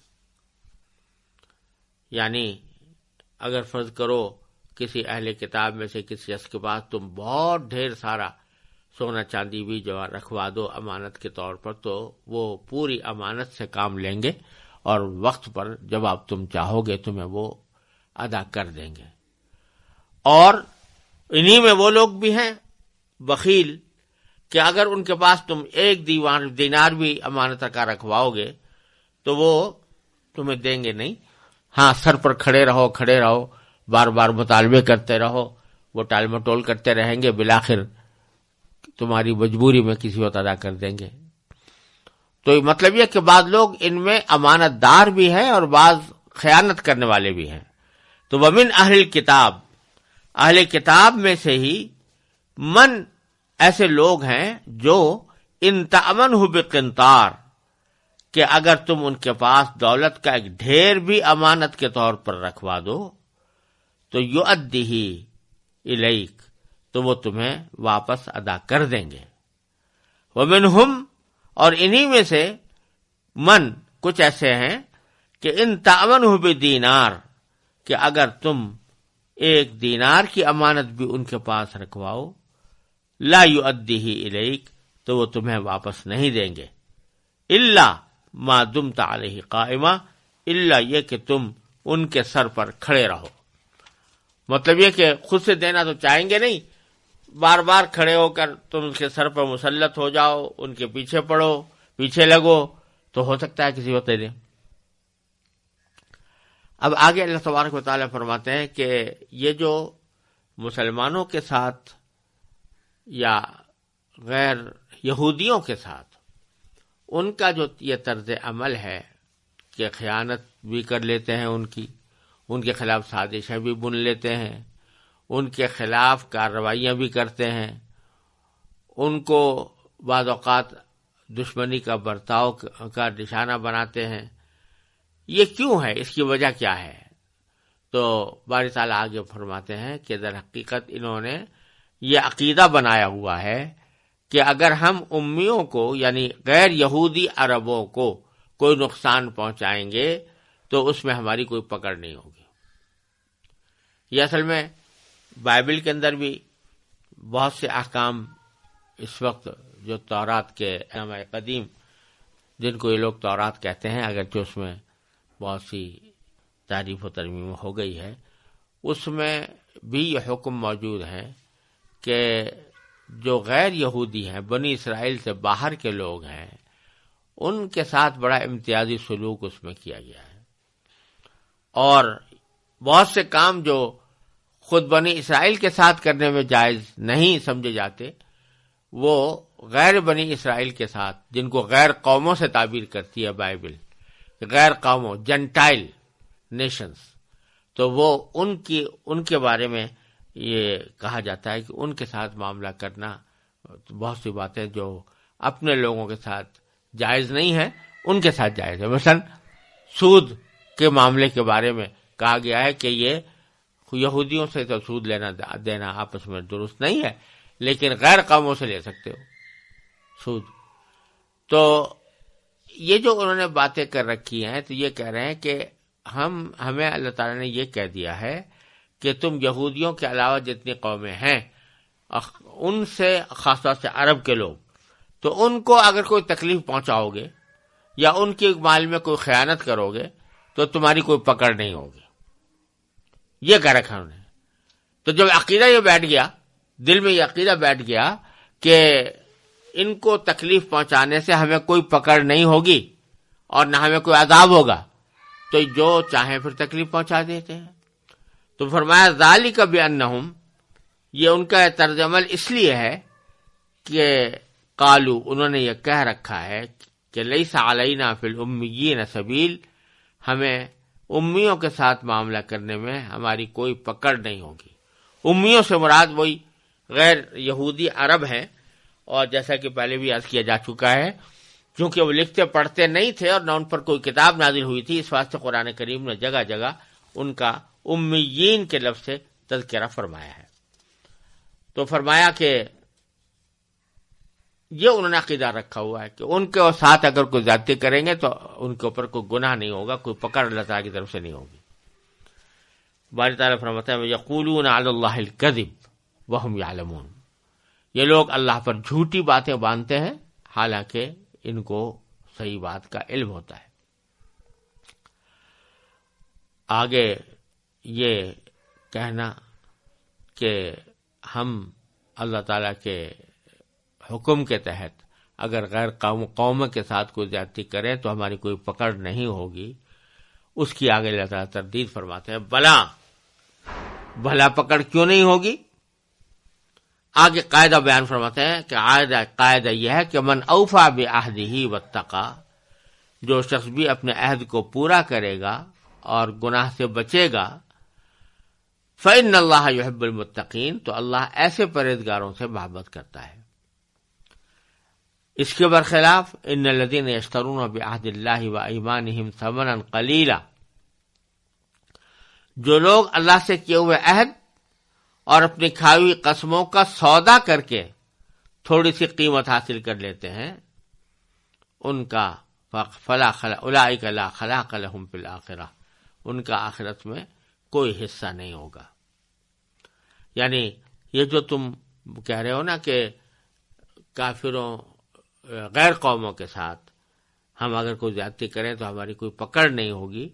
یعنی اگر فرض کرو کسی اہل کتاب میں سے کسی شخص کے پاس تم بہت ڈھیر سارا سونا چاندی بھی جو رکھوا دو امانت کے طور پر، تو وہ پوری امانت سے کام لیں گے، اور وقت پر جب آپ تم چاہو گے تمہیں وہ ادا کر دیں گے۔ اور انہی میں وہ لوگ بھی ہیں بخیل کہ اگر ان کے پاس تم ایک دینار بھی امانت کا رکھواؤ گے تو وہ تمہیں دیں گے نہیں۔ ہاں، سر پر کھڑے رہو، بار بار مطالبے کرتے رہو، وہ ٹال مٹول کرتے رہیں گے، بالآخر تمہاری مجبوری میں کسی وقت ادا کر دیں گے۔ تو مطلب یہ کہ بعض لوگ ان میں امانت دار بھی ہیں اور بعض خیانت کرنے والے بھی ہیں۔ تو ومن اہل کتاب، اہل کتاب میں سے ہی من ایسے لوگ ہیں جو ان تأمنہ بقنطار، کہ اگر تم ان کے پاس دولت کا ایک ڈھیر بھی امانت کے طور پر رکھوا دو تو یؤدیہ الیک، تو وہ تمہیں واپس ادا کر دیں گے۔ ومنہم، اور انہی میں سے من کچھ ایسے ہیں کہ ان تأمنہ بدینار، کہ اگر تم ایک دینار کی امانت بھی ان کے پاس رکھواؤ، لا یؤدیہ الیک، تو وہ تمہیں واپس نہیں دیں گے، الا ما دمت علیہ قائما، الا یہ کہ تم ان کے سر پر کھڑے رہو۔ مطلب یہ کہ خود سے دینا تو چاہیں گے نہیں، بار بار کھڑے ہو کر تم ان کے سر پر مسلط ہو جاؤ، ان کے پیچھے پڑو، پیچھے لگو، تو ہو سکتا ہے کسی وقت دے دیں۔ اب آگے اللہ تبارک و تعالیٰ فرماتے ہیں کہ یہ جو مسلمانوں کے ساتھ یا غیر یہودیوں کے ساتھ ان کا جو یہ طرز عمل ہے کہ خیانت بھی کر لیتے ہیں، ان کے خلاف سازشیں بھی بن لیتے ہیں، ان کے خلاف کارروائیاں بھی کرتے ہیں، ان کو بعض اوقات دشمنی کا برتاؤ کا نشانہ بناتے ہیں، یہ کیوں ہے؟ اس کی وجہ کیا ہے؟ تو باری تعالیٰ آگے فرماتے ہیں کہ در حقیقت انہوں نے یہ عقیدہ بنایا ہوا ہے کہ اگر ہم امیوں کو یعنی غیر یہودی عربوں کو کوئی نقصان پہنچائیں گے تو اس میں ہماری کوئی پکڑ نہیں ہوگی۔ یہ اصل میں بائبل کے اندر بھی بہت سے احکام اس وقت جو تورات کے نامہ قدیم، جن کو یہ لوگ تورات کہتے ہیں، اگرچہ اس میں بہت سی تعریف و ترمیم ہو گئی ہے، اس میں بھی یہ حکم موجود ہے کہ جو غیر یہودی ہیں، بنی اسرائیل سے باہر کے لوگ ہیں، ان کے ساتھ بڑا امتیازی سلوک اس میں کیا گیا ہے، اور بہت سے کام جو خود بنی اسرائیل کے ساتھ کرنے میں جائز نہیں سمجھے جاتے، وہ غیر بنی اسرائیل کے ساتھ، جن کو غیر قوموں سے تعبیر کرتی ہے بائبل، غیر قوموں، جنٹائل نیشنز، تو وہ ان کے بارے میں یہ کہا جاتا ہے کہ ان کے ساتھ معاملہ کرنا، بہت سی باتیں جو اپنے لوگوں کے ساتھ جائز نہیں ہے ان کے ساتھ جائز ہے۔ مثلا سود کے معاملے کے بارے میں کہا گیا ہے کہ یہ یہودیوں سے تو سود لینا دینا آپس میں درست نہیں ہے، لیکن غیر قوموں سے لے سکتے ہو سود۔ تو یہ جو انہوں نے باتیں کر رکھی ہیں، تو یہ کہہ رہے ہیں کہ ہمیں اللہ تعالیٰ نے یہ کہہ دیا ہے کہ تم یہودیوں کے علاوہ جتنی قومیں ہیں، ان سے خاص طور سے عرب کے لوگ، تو ان کو اگر کوئی تکلیف پہنچاؤ گے یا ان کے مال میں کوئی خیانت کرو گے تو تمہاری کوئی پکڑ نہیں ہوگی، یہ کہہ رکھا انہوں نے۔ تو جب عقیدہ یہ بیٹھ گیا، دل میں یہ عقیدہ بیٹھ گیا کہ ان کو تکلیف پہنچانے سے ہمیں کوئی پکڑ نہیں ہوگی اور نہ ہمیں کوئی عذاب ہوگا، تو جو چاہیں پھر تکلیف پہنچا دیتے ہیں۔ تو فرمایا ذالک بانہم، یہ ان کا طرز عمل اس لیے ہے کہ قالو، انہوں نے یہ کہہ رکھا ہے کہ لیس علینا فی الامیین سبیل، ہمیں امیوں کے ساتھ معاملہ کرنے میں ہماری کوئی پکڑ نہیں ہوگی۔ امیوں سے مراد وہی غیر یہودی عرب ہیں، اور جیسا کہ پہلے بھی عرض کیا جا چکا ہے، چونکہ وہ لکھتے پڑھتے نہیں تھے اور نہ ان پر کوئی کتاب نازل ہوئی تھی، اس واسطے قرآن کریم نے جگہ جگہ ان کا امیین کے لفظ سے تذکرہ فرمایا ہے۔ تو فرمایا کہ یہ انہوں نے عقیدہ رکھا ہوا ہے کہ ان کے ساتھ اگر کوئی زیادتی کریں گے تو ان کے اوپر کوئی گناہ نہیں ہوگا، کوئی پکڑ اللہ تعالیٰ کی طرف سے نہیں ہوگی۔ باری تعالیٰ فرماتا ہے یقولون علی اللہ الکذب وہم یعلمون، یہ لوگ اللہ پر جھوٹی باتیں باندھتے ہیں حالانکہ ان کو صحیح بات کا علم ہوتا ہے۔ آگے یہ کہنا کہ ہم اللہ تعالیٰ کے حکم کے تحت اگر غیر قوم کے ساتھ کوئی زیادتی کریں تو ہماری کوئی پکڑ نہیں ہوگی، اس کی آگے اللہ تعالیٰ تردید فرماتے ہیں بھلا پکڑ کیوں نہیں ہوگی؟ آگے قاعدہ بیان فرماتے ہیں کہ قاعدہ یہ ہے کہ من اوفا بعہدہ واتقی، جو شخص بھی اپنے عہد کو پورا کرے گا اور گناہ سے بچے گا، فإن اللہ یحب المتقین، تو اللہ ایسے پرہیزگاروں سے محبت کرتا ہے۔ اس کے برخلاف ان الذین یشترون بعہد اللہ وایمانہم ثمنا قلیلا، جو لوگ اللہ سے کیے ہوئے عہد اور اپنی کھائی ہوئی قسموں کا سودا کر کے تھوڑی سی قیمت حاصل کر لیتے ہیں، ان کا اولئک لا خلاق لہم فی الآخرہ، ان کا آخرت میں کوئی حصہ نہیں ہوگا۔ یعنی یہ جو تم کہہ رہے ہو نا کہ کافروں غیر قوموں کے ساتھ ہم اگر کوئی زیادتی کریں تو ہماری کوئی پکڑ نہیں ہوگی،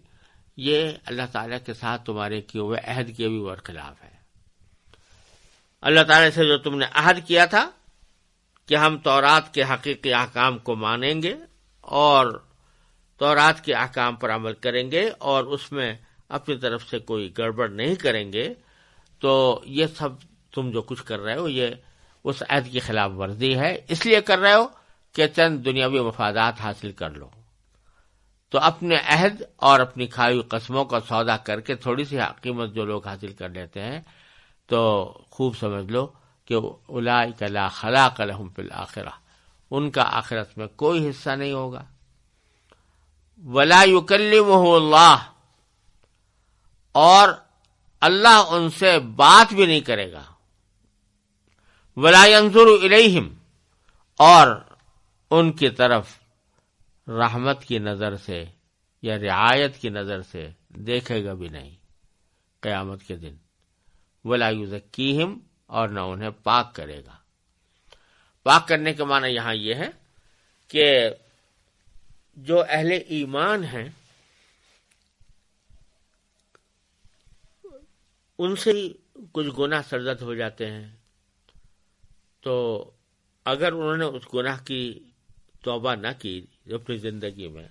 یہ اللہ تعالیٰ کے ساتھ تمہارے کیے ہوئے عہد کے بھی برخلاف ہے۔ اللہ تعالیٰ سے جو تم نے عہد کیا تھا کہ ہم تورات کے حقیقی احکام کو مانیں گے اور تورات کے احکام پر عمل کریں گے اور اس میں اپنی طرف سے کوئی گڑبڑ نہیں کریں گے، تو یہ سب تم جو کچھ کر رہے ہو یہ اس عہد کی خلاف ورزی ہے، اس لیے کر رہے ہو کہ چند دنیاوی مفادات حاصل کر لو۔ تو اپنے عہد اور اپنی کھائی ہوئی قسموں کا سودا کر کے تھوڑی سی قیمت جو لوگ حاصل کر لیتے ہیں، تو خوب سمجھ لو کہ اولئک لا خلاق لہم فی الآخرہ، ان کا آخرت میں کوئی حصہ نہیں ہوگا۔ ولا یکلمہ اللہ، اور اللہ ان سے بات بھی نہیں کرے گا۔ ولا ینظر الیہم، اور ان کی طرف رحمت کی نظر سے یا رعایت کی نظر سے دیکھے گا بھی نہیں قیامت کے دن۔ ولا یزکیہم، اور نہ انہیں پاک کرے گا۔ پاک کرنے کا معنی یہاں یہ ہے کہ جو اہل ایمان ہیں ان سے کچھ گناہ سرزد ہو جاتے ہیں، تو اگر انہوں نے اس گناہ کی توبہ نہ کی، اپنی زندگی میں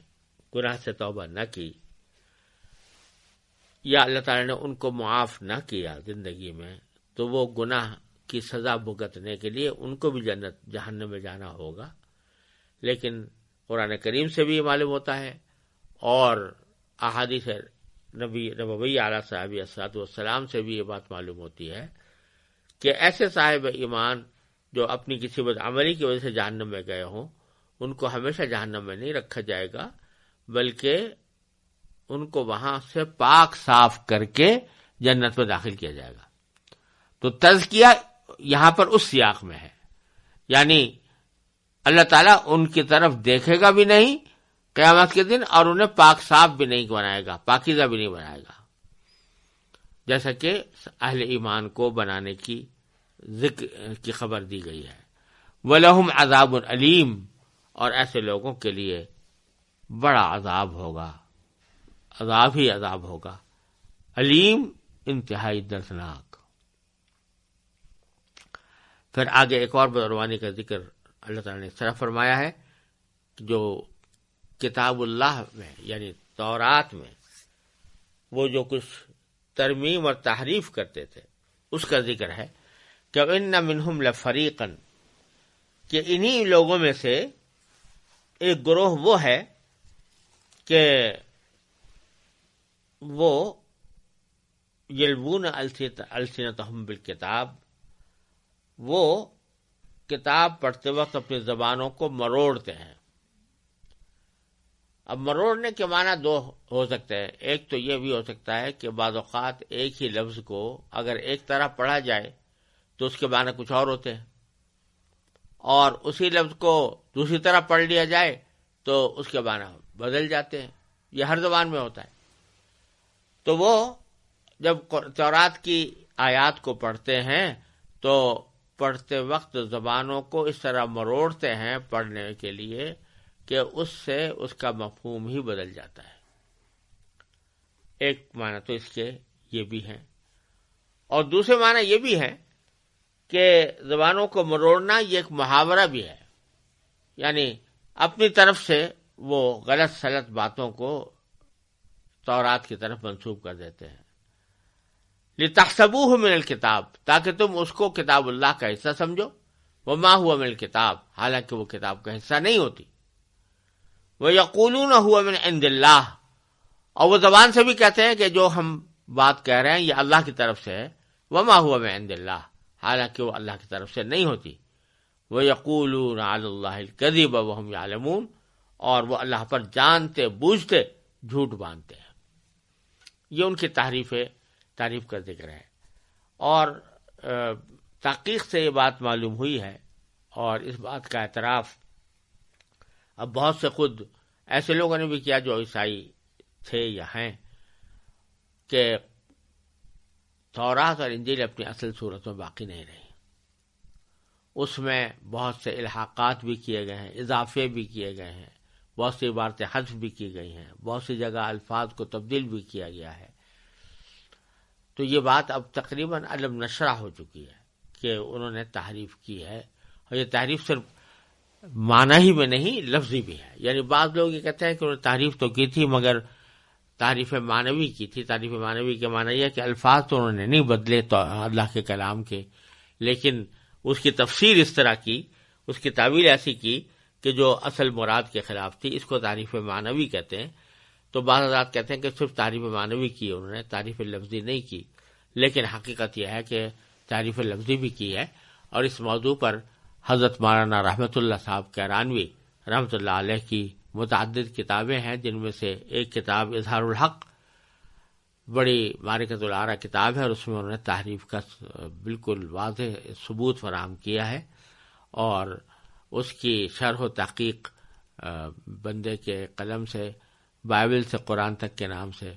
گناہ سے توبہ نہ کی، یا اللہ تعالیٰ نے ان کو معاف نہ کیا زندگی میں، تو وہ گناہ کی سزا بھگتنے کے لیے ان کو بھی جہنم میں جانا ہوگا۔ لیکن قرآن کریم سے بھی یہ معلوم ہوتا ہے اور احادیث نبوی علیہ صحابہ والسلام سے بھی یہ بات معلوم ہوتی ہے کہ ایسے صاحب ایمان جو اپنی کسی بدعملی کی وجہ سے جہنم میں گئے ہوں، ان کو ہمیشہ جہنم میں نہیں رکھا جائے گا، بلکہ ان کو وہاں سے پاک صاف کر کے جنت میں داخل کیا جائے گا۔ تو تزکیہ یہاں پر اس سیاق میں ہے، یعنی اللہ تعالیٰ ان کی طرف دیکھے گا بھی نہیں قیامت کے دن، اور انہیں پاک صاف بھی نہیں بنائے گا، پاکیزہ بھی نہیں بنائے گا، جیسا کہ اہل ایمان کو بنانے کی ذکر کی خبر دی گئی ہے۔ وَلَهُمْ عَذَابٌ عَلِيمٌ، اور ایسے لوگوں کے لیے بڑا عذاب ہوگا، عذاب ہی عذاب ہوگا، علیم انتہائی دردناک۔ پھر آگے ایک اور بدعنوانی کا ذکر اللہ تعالیٰ نے اس طرح فرمایا ہے کہ جو کتاب اللہ میں یعنی تورات میں وہ جو کچھ ترمیم اور تحریف کرتے تھے اس کا ذکر ہے کہ ان منہم لفریقا، کہ انہی لوگوں میں سے ایک گروہ وہ ہے کہ وہ یلوون السنتہم بالکتاب، وہ کتاب پڑھتے وقت اپنی زبانوں کو مروڑتے ہیں۔ اب مروڑنے کے معنی دو ہو سکتے ہیں، ایک تو یہ بھی ہو سکتا ہے کہ بعض اوقات ایک ہی لفظ کو اگر ایک طرح پڑھا جائے تو اس کے معنی کچھ اور ہوتے ہیں، اور اسی لفظ کو دوسری طرح پڑھ لیا جائے تو اس کے معنی بدل جاتے ہیں۔ یہ ہر زبان میں ہوتا ہے۔ تو وہ جب تورات کی آیات کو پڑھتے ہیں تو پڑھتے وقت زبانوں کو اس طرح مروڑتے ہیں پڑھنے کے لیے کہ اس سے اس کا مفہوم ہی بدل جاتا ہے۔ ایک معنی تو اس کے یہ بھی ہیں، اور دوسرے معنی یہ بھی ہے کہ زبانوں کو مروڑنا یہ ایک محاورہ بھی ہے، یعنی اپنی طرف سے وہ غلط سلط باتوں کو تورات کی طرف منسوب کر دیتے ہیں۔ لِتَحْسَبُوهُ مِنَ الْكِتَابِ، تاکہ تم اس کو کتاب اللہ کا حصہ سمجھو، وَمَا هُوَ مِنَ الْكِتَابِ، حالانکہ وہ کتاب کا حصہ نہیں ہوتی۔ وَيَقُولُونَ هُوَ مِنْ عِنْدِ اللَّهِ، اور وہ زبان سے بھی کہتے ہیں کہ جو ہم بات کہہ رہے ہیں یہ اللہ کی طرف سے ہے، وما هو من عند اللہ، حالانکہ وہ اللہ کی طرف سے نہیں ہوتی. وَيَقُولُونَ عَلَى اللَّهِ الْكَذِبَ وَهُمْ يَعْلَمُونَ، اور وہ اللہ پر جانتے بوجھتے جھوٹ باندھتے ہیں. یہ ان کی تعریف کا ذکر ہے. اور تحقیق سے یہ بات معلوم ہوئی ہے، اور اس بات کا اعتراف اب بہت سے خود ایسے لوگوں نے بھی کیا جو عیسائی تھے یا ہیں، کہ تورات اور انجیل اپنی اصل صورت میں باقی نہیں رہی. اس میں بہت سے الحاقات بھی کیے گئے ہیں، اضافے بھی کیے گئے ہیں، بہت سی عبارتیں حذف بھی کی گئی ہیں، بہت سی جگہ الفاظ کو تبدیل بھی کیا گیا ہے. تو یہ بات اب تقریباً علم نشرہ ہو چکی ہے کہ انہوں نے تحریف کی ہے، اور یہ تحریف صرف معنی ہی میں نہیں لفظی بھی ہے. یعنی بعض لوگ یہ کہتے ہیں کہ انہوں نے تحریف تو کی تھی مگر تعریف معنوی کی تھی. تعریف معنوی کے معنی یہ ہے کہ الفاظ تو انہوں نے نہیں بدلے تو اللہ کے کلام کے، لیکن اس کی تفسیر اس طرح کی، اس کی تعویل ایسی کی کہ جو اصل مراد کے خلاف تھی. اس کو تعریف معنوی کہتے ہیں. تو بعض حضرات کہتے ہیں کہ صرف تعریف معنوی کی انہوں نے، تعریف لفظی نہیں کی. لیکن حقیقت یہ ہے کہ تعریف لفظی بھی کی ہے. اور اس موضوع پر حضرت مولانا رحمت اللہ صاحب کیرانوی رحمت اللہ علیہ کی متعدد کتابیں ہیں، جن میں سے ایک کتاب اظہار الحق بڑی معرکۃ الآراء کتاب ہے، اور اس میں انہوں نے تحریف کا بالکل واضح ثبوت فراہم کیا ہے. اور اس کی شرح و تحقیق بندے کے قلم سے بائبل سے قرآن تک کے نام سے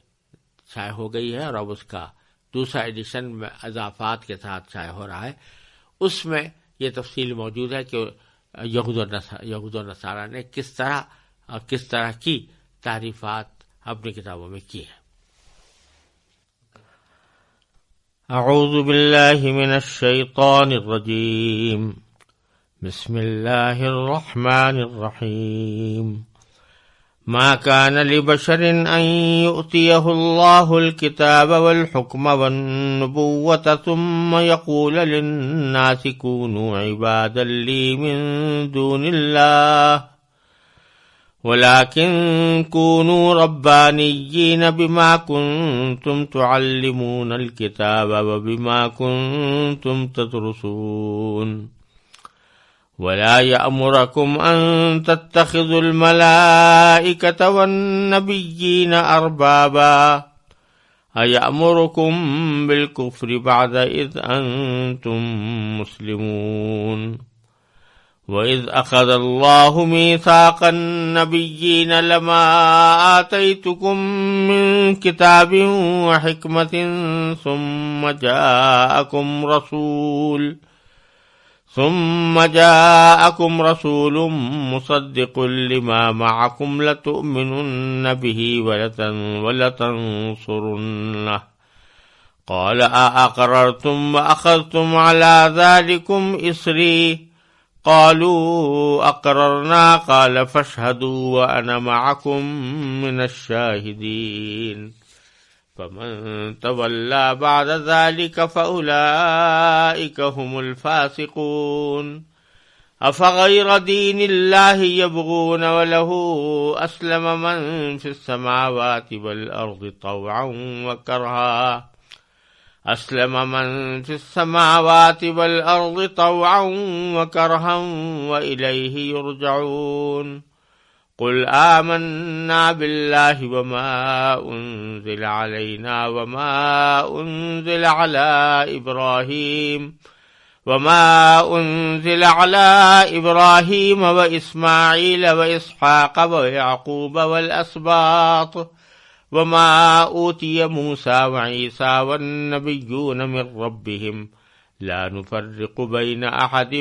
شائع ہو گئی ہے، اور اب اس کا دوسرا ایڈیشن میں اضافات کے ساتھ شائع ہو رہا ہے. اس میں یہ تفصیل موجود ہے کہ یہود و نصارہ نے کس طرح کی تعریفات اپنی کتابوں میں کی ہے. اعوذ باللہ من الشیطان الرجیم، بسم اللہ الرحمن الرحیم. ما كان لبشر أن يؤتيه الله الكتاب والحكم والنبوة ثم يقول للناس كونوا عبادا لي من دون الله ولكن كونوا ربانيين بما كنتم تعلمون الكتاب وبما كنتم تدرسون ولا يأمركم أن تتخذوا الملائكة والنبيين أربابا أيأمركم بالكفر بعد إذ أنتم مسلمون وإذ أخذ الله ميثاق النبيين لما آتيتكم من كتاب وحكمة ثم جاءكم رسول مصدق لما معكم لتؤمنن به ولتنصرنه قال أأقررتم وأخذتم على ذلكم إصري قالوا أقررنا قال فاشهدوا وأنا معكم من الشاهدين فمن تولى بعد ذلك فأولئك هم الفاسقون أفغير دين الله يبغون وله أسلم من في السماوات والأرض طوعا وكرها وإليه يرجعون قل آمنا بالله وما أنزل علينا وما أنزل على إبراهيم وإسماعيل وإسحاق ويعقوب والأسباط وما أوتي موسى وعيسى والنبيون من ربهم لا نفرق بين أحد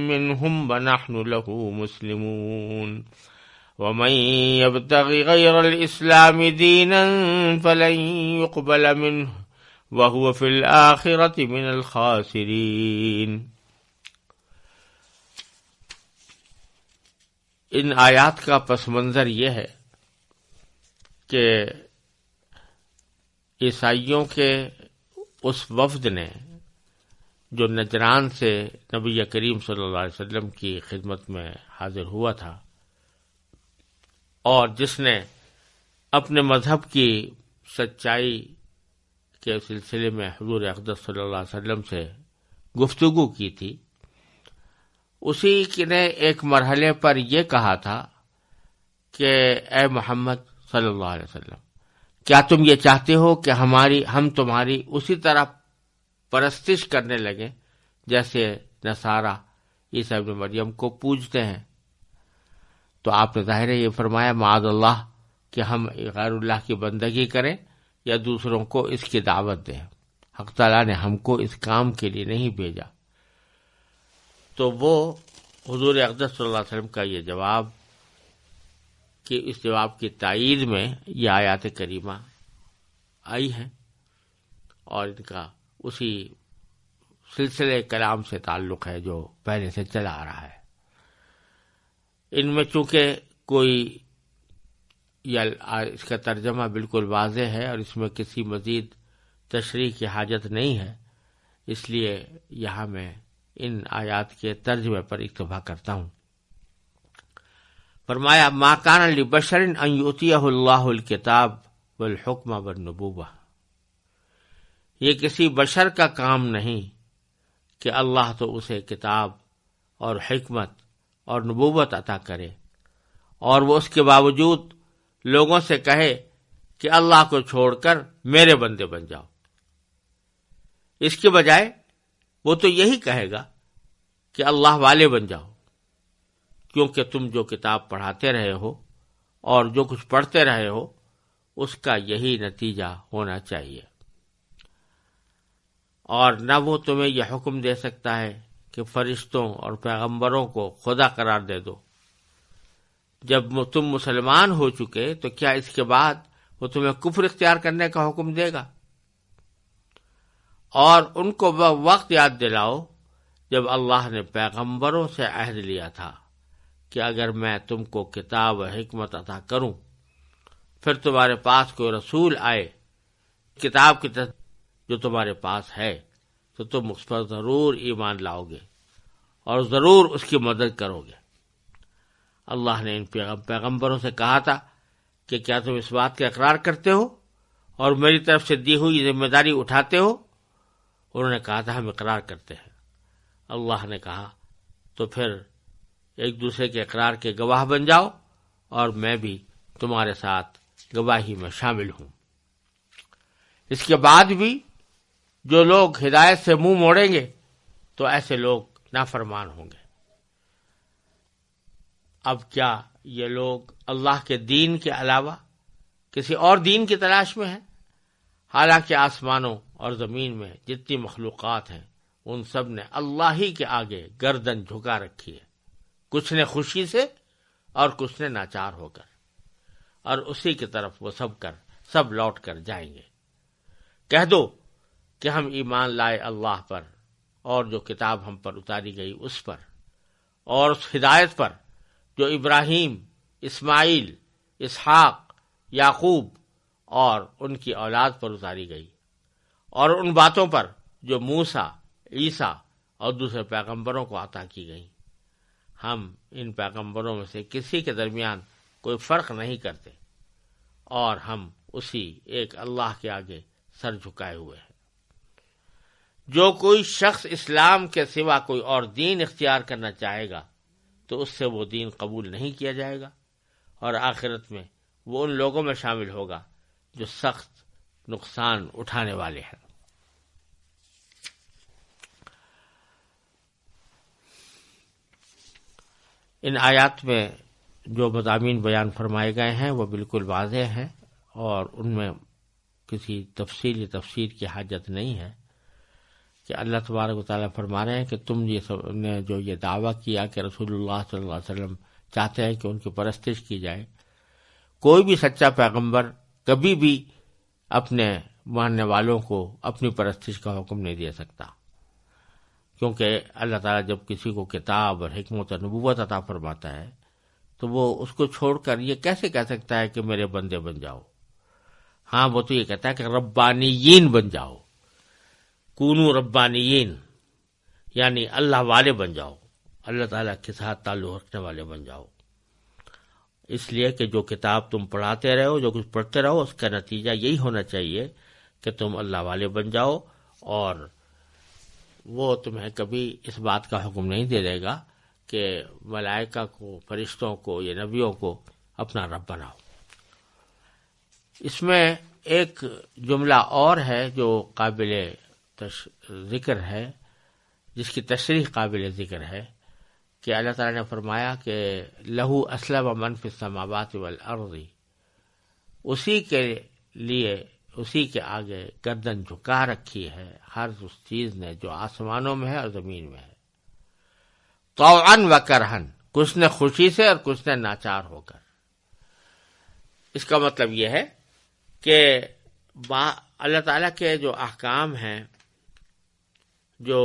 منهم ونحن له مسلمون ومن يبتغ غير الإسلام دينا فلن يقبل منه وهو في الآخرة من الخاسرين. ان آیات کا پس منظر یہ ہے کہ عیسائیوں کے اس وفد نے جو نجران سے نبی کریم صلی اللہ علیہ وسلم کی خدمت میں حاضر ہوا تھا اور جس نے اپنے مذہب کی سچائی کے سلسلے میں حضور اقدس صلی اللہ علیہ وسلم سے گفتگو کی تھی، اسی نے ایک مرحلے پر یہ کہا تھا کہ اے محمد صلی اللہ علیہ وسلم، کیا تم یہ چاہتے ہو کہ ہم تمہاری اسی طرح پرستش کرنے لگیں جیسے نصارہ عیسیٰ ابن مریم کو پوجتے ہیں؟ تو آپ نے ظاہر یہ فرمایا معاذ اللہ کہ ہم غیر اللہ کی بندگی کریں یا دوسروں کو اس کی دعوت دیں، حق تعالیٰ نے ہم کو اس کام کے لیے نہیں بھیجا۔ تو وہ حضور اقدس صلی اللہ علیہ وسلم کا یہ جواب کہ اس جواب کی تائید میں یہ آیات کریمہ آئی ہیں، اور ان کا اسی سلسلے کلام سے تعلق ہے جو پہلے سے چلا آ رہا ہے۔ ان میں چونکہ کوئی اس کا ترجمہ بالکل واضح ہے اور اس میں کسی مزید تشریح کی حاجت نہیں ہے، اس لیے یہاں میں ان آیات کے ترجمے پر اکتفا کرتا ہوں۔ فرمایا ما کان لبشر ان یؤتیہ اللہ الکتاب والحکم والنبوۃ، یہ کسی بشر کا کام نہیں کہ اللہ تو اسے کتاب اور حکمت اور نبوت عطا کرے اور وہ اس کے باوجود لوگوں سے کہے کہ اللہ کو چھوڑ کر میرے بندے بن جاؤ۔ اس کے بجائے وہ تو یہی کہے گا کہ اللہ والے بن جاؤ، کیونکہ تم جو کتاب پڑھاتے رہے ہو اور جو کچھ پڑھتے رہے ہو اس کا یہی نتیجہ ہونا چاہیے۔ اور نہ وہ تمہیں یہ حکم دے سکتا ہے کہ فرشتوں اور پیغمبروں کو خدا قرار دے دو۔ جب تم مسلمان ہو چکے تو کیا اس کے بعد وہ تمہیں کفر اختیار کرنے کا حکم دے گا؟ اور ان کو وہ وقت یاد دلاؤ جب اللہ نے پیغمبروں سے عہد لیا تھا کہ اگر میں تم کو کتاب و حکمت عطا کروں، پھر تمہارے پاس کوئی رسول آئے کتاب کی طرح جو تمہارے پاس ہے، تو تم اس پر ضرور ایمان لاؤ گے اور ضرور اس کی مدد کرو گے۔ اللہ نے ان پیغمبروں سے کہا تھا کہ کیا تم اس بات کا اقرار کرتے ہو اور میری طرف سے دی ہوئی ذمہ داری اٹھاتے ہو؟ انہوں نے کہا تھا ہم اقرار کرتے ہیں۔ اللہ نے کہا تو پھر ایک دوسرے کے اقرار کے گواہ بن جاؤ اور میں بھی تمہارے ساتھ گواہی میں شامل ہوں۔ اس کے بعد بھی جو لوگ ہدایت سے منہ موڑیں گے تو ایسے لوگ نافرمان ہوں گے۔ اب کیا یہ لوگ اللہ کے دین کے علاوہ کسی اور دین کی تلاش میں ہیں؟ حالانکہ آسمانوں اور زمین میں جتنی مخلوقات ہیں ان سب نے اللہ ہی کے آگے گردن جھکا رکھی ہے، کچھ نے خوشی سے اور کچھ نے ناچار ہو کر، اور اسی کی طرف وہ سب لوٹ کر جائیں گے۔ کہہ دو کہ ہم ایمان لائے اللہ پر اور جو کتاب ہم پر اتاری گئی اس پر، اور اس ہدایت پر جو ابراہیم، اسماعیل، اسحاق، یعقوب اور ان کی اولاد پر اتاری گئی، اور ان باتوں پر جو موسیٰ، عیسیٰ اور دوسرے پیغمبروں کو عطا کی گئیں۔ ہم ان پیغمبروں میں سے کسی کے درمیان کوئی فرق نہیں کرتے، اور ہم اسی ایک اللہ کے آگے سر جھکائے ہوئے ہیں۔ جو کوئی شخص اسلام کے سوا کوئی اور دین اختیار کرنا چاہے گا تو اس سے وہ دین قبول نہیں کیا جائے گا، اور آخرت میں وہ ان لوگوں میں شامل ہوگا جو سخت نقصان اٹھانے والے ہیں۔ ان آیات میں جو مضامین بیان فرمائے گئے ہیں وہ بالکل واضح ہیں، اور ان میں کسی تفسیر کی حاجت نہیں ہے کہ اللہ تبارک و تعالیٰ فرما رہے ہیں کہ تم نے جو یہ دعویٰ کیا کہ رسول اللہ صلی اللہ علیہ وسلم چاہتے ہیں کہ ان کی پرستش کی جائے، کوئی بھی سچا پیغمبر کبھی بھی اپنے ماننے والوں کو اپنی پرستش کا حکم نہیں دے سکتا، کیونکہ اللہ تعالیٰ جب کسی کو کتاب اور حکمت اور نبوت عطا فرماتا ہے تو وہ اس کو چھوڑ کر یہ کیسے کہہ سکتا ہے کہ میرے بندے بن جاؤ؟ ہاں، وہ تو یہ کہتا ہے کہ ربانیین بن جاؤ، کونو ربانیین، یعنی اللہ والے بن جاؤ، اللہ تعالیٰ کے ساتھ تعلق رکھنے والے بن جاؤ۔ اس لیے کہ جو کتاب تم پڑھاتے رہو، جو کچھ پڑھتے رہو، اس کا نتیجہ یہی ہونا چاہیے کہ تم اللہ والے بن جاؤ، اور وہ تمہیں کبھی اس بات کا حکم نہیں دے گا کہ ملائکہ کو، فرشتوں کو یا نبیوں کو اپنا رب بناؤ۔ اس میں ایک جملہ اور ہے جو قابل ذکر ہے، جس کی تشریح قابل ذکر ہے، کہ اللہ تعالیٰ نے فرمایا کہ لہو اسلم من فی السماوات والارض، اسی کے لیے، اسی کے آگے گردن جھکا رکھی ہے ہر اس چیز نے جو آسمانوں میں ہے اور زمین میں ہے، طوعا و کرہن، کچھ نے خوشی سے اور کچھ نے ناچار ہو کر۔ اس کا مطلب یہ ہے کہ اللہ تعالیٰ کے جو احکام ہیں جو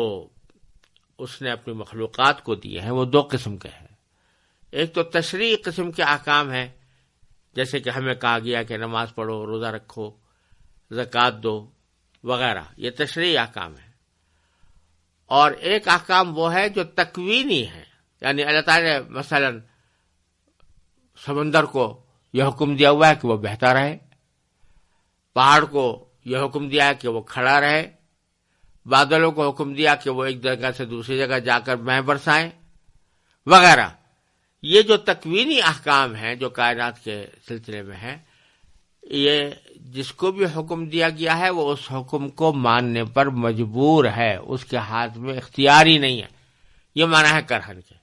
اس نے اپنی مخلوقات کو دیے ہیں وہ دو قسم کے ہیں۔ ایک تو تشریعی قسم کے احکام ہیں، جیسے کہ ہمیں کہا گیا کہ نماز پڑھو، روزہ رکھو، زکوٰۃ دو وغیرہ، یہ تشریعی احکام ہیں۔ اور ایک احکام وہ ہے جو تکوینی ہے، یعنی اللہ تعالیٰ نے مثلا سمندر کو یہ حکم دیا ہوا ہے کہ وہ بہتا رہے، پہاڑ کو یہ حکم دیا ہے کہ وہ کھڑا رہے، بادلوں کو حکم دیا کہ وہ ایک جگہ سے دوسری جگہ جا کر مہ برسائیں وغیرہ۔ یہ جو تکوینی احکام ہیں جو کائنات کے سلسلے میں ہیں، یہ جس کو بھی حکم دیا گیا ہے وہ اس حکم کو ماننے پر مجبور ہے، اس کے ہاتھ میں اختیاری نہیں ہے۔ یہ معنی ہے کرہن کے،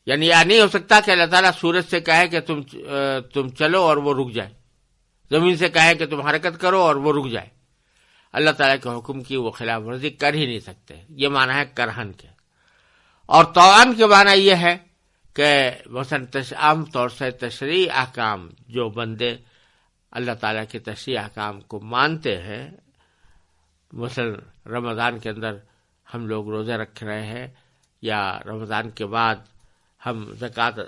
یعنی یہ نہیں ہو سکتا کہ اللہ تعالیٰ سورج سے کہے کہ تم چلو اور وہ رک جائے، زمین سے کہے کہ تم حرکت کرو اور وہ رک جائے۔ اللہ تعالیٰ کے حکم کی وہ خلاف ورزی کر ہی نہیں سکتے، یہ معنی ہے کرہن کے۔ اور طوعاً کے معنی یہ ہے کہ مثلا عام طور سے تشریعی احکام جو بندے اللہ تعالیٰ کے تشریعی احکام کو مانتے ہیں، مثلا رمضان کے اندر ہم لوگ روزے رکھ رہے ہیں، یا رمضان کے بعد ہم زکوٰۃ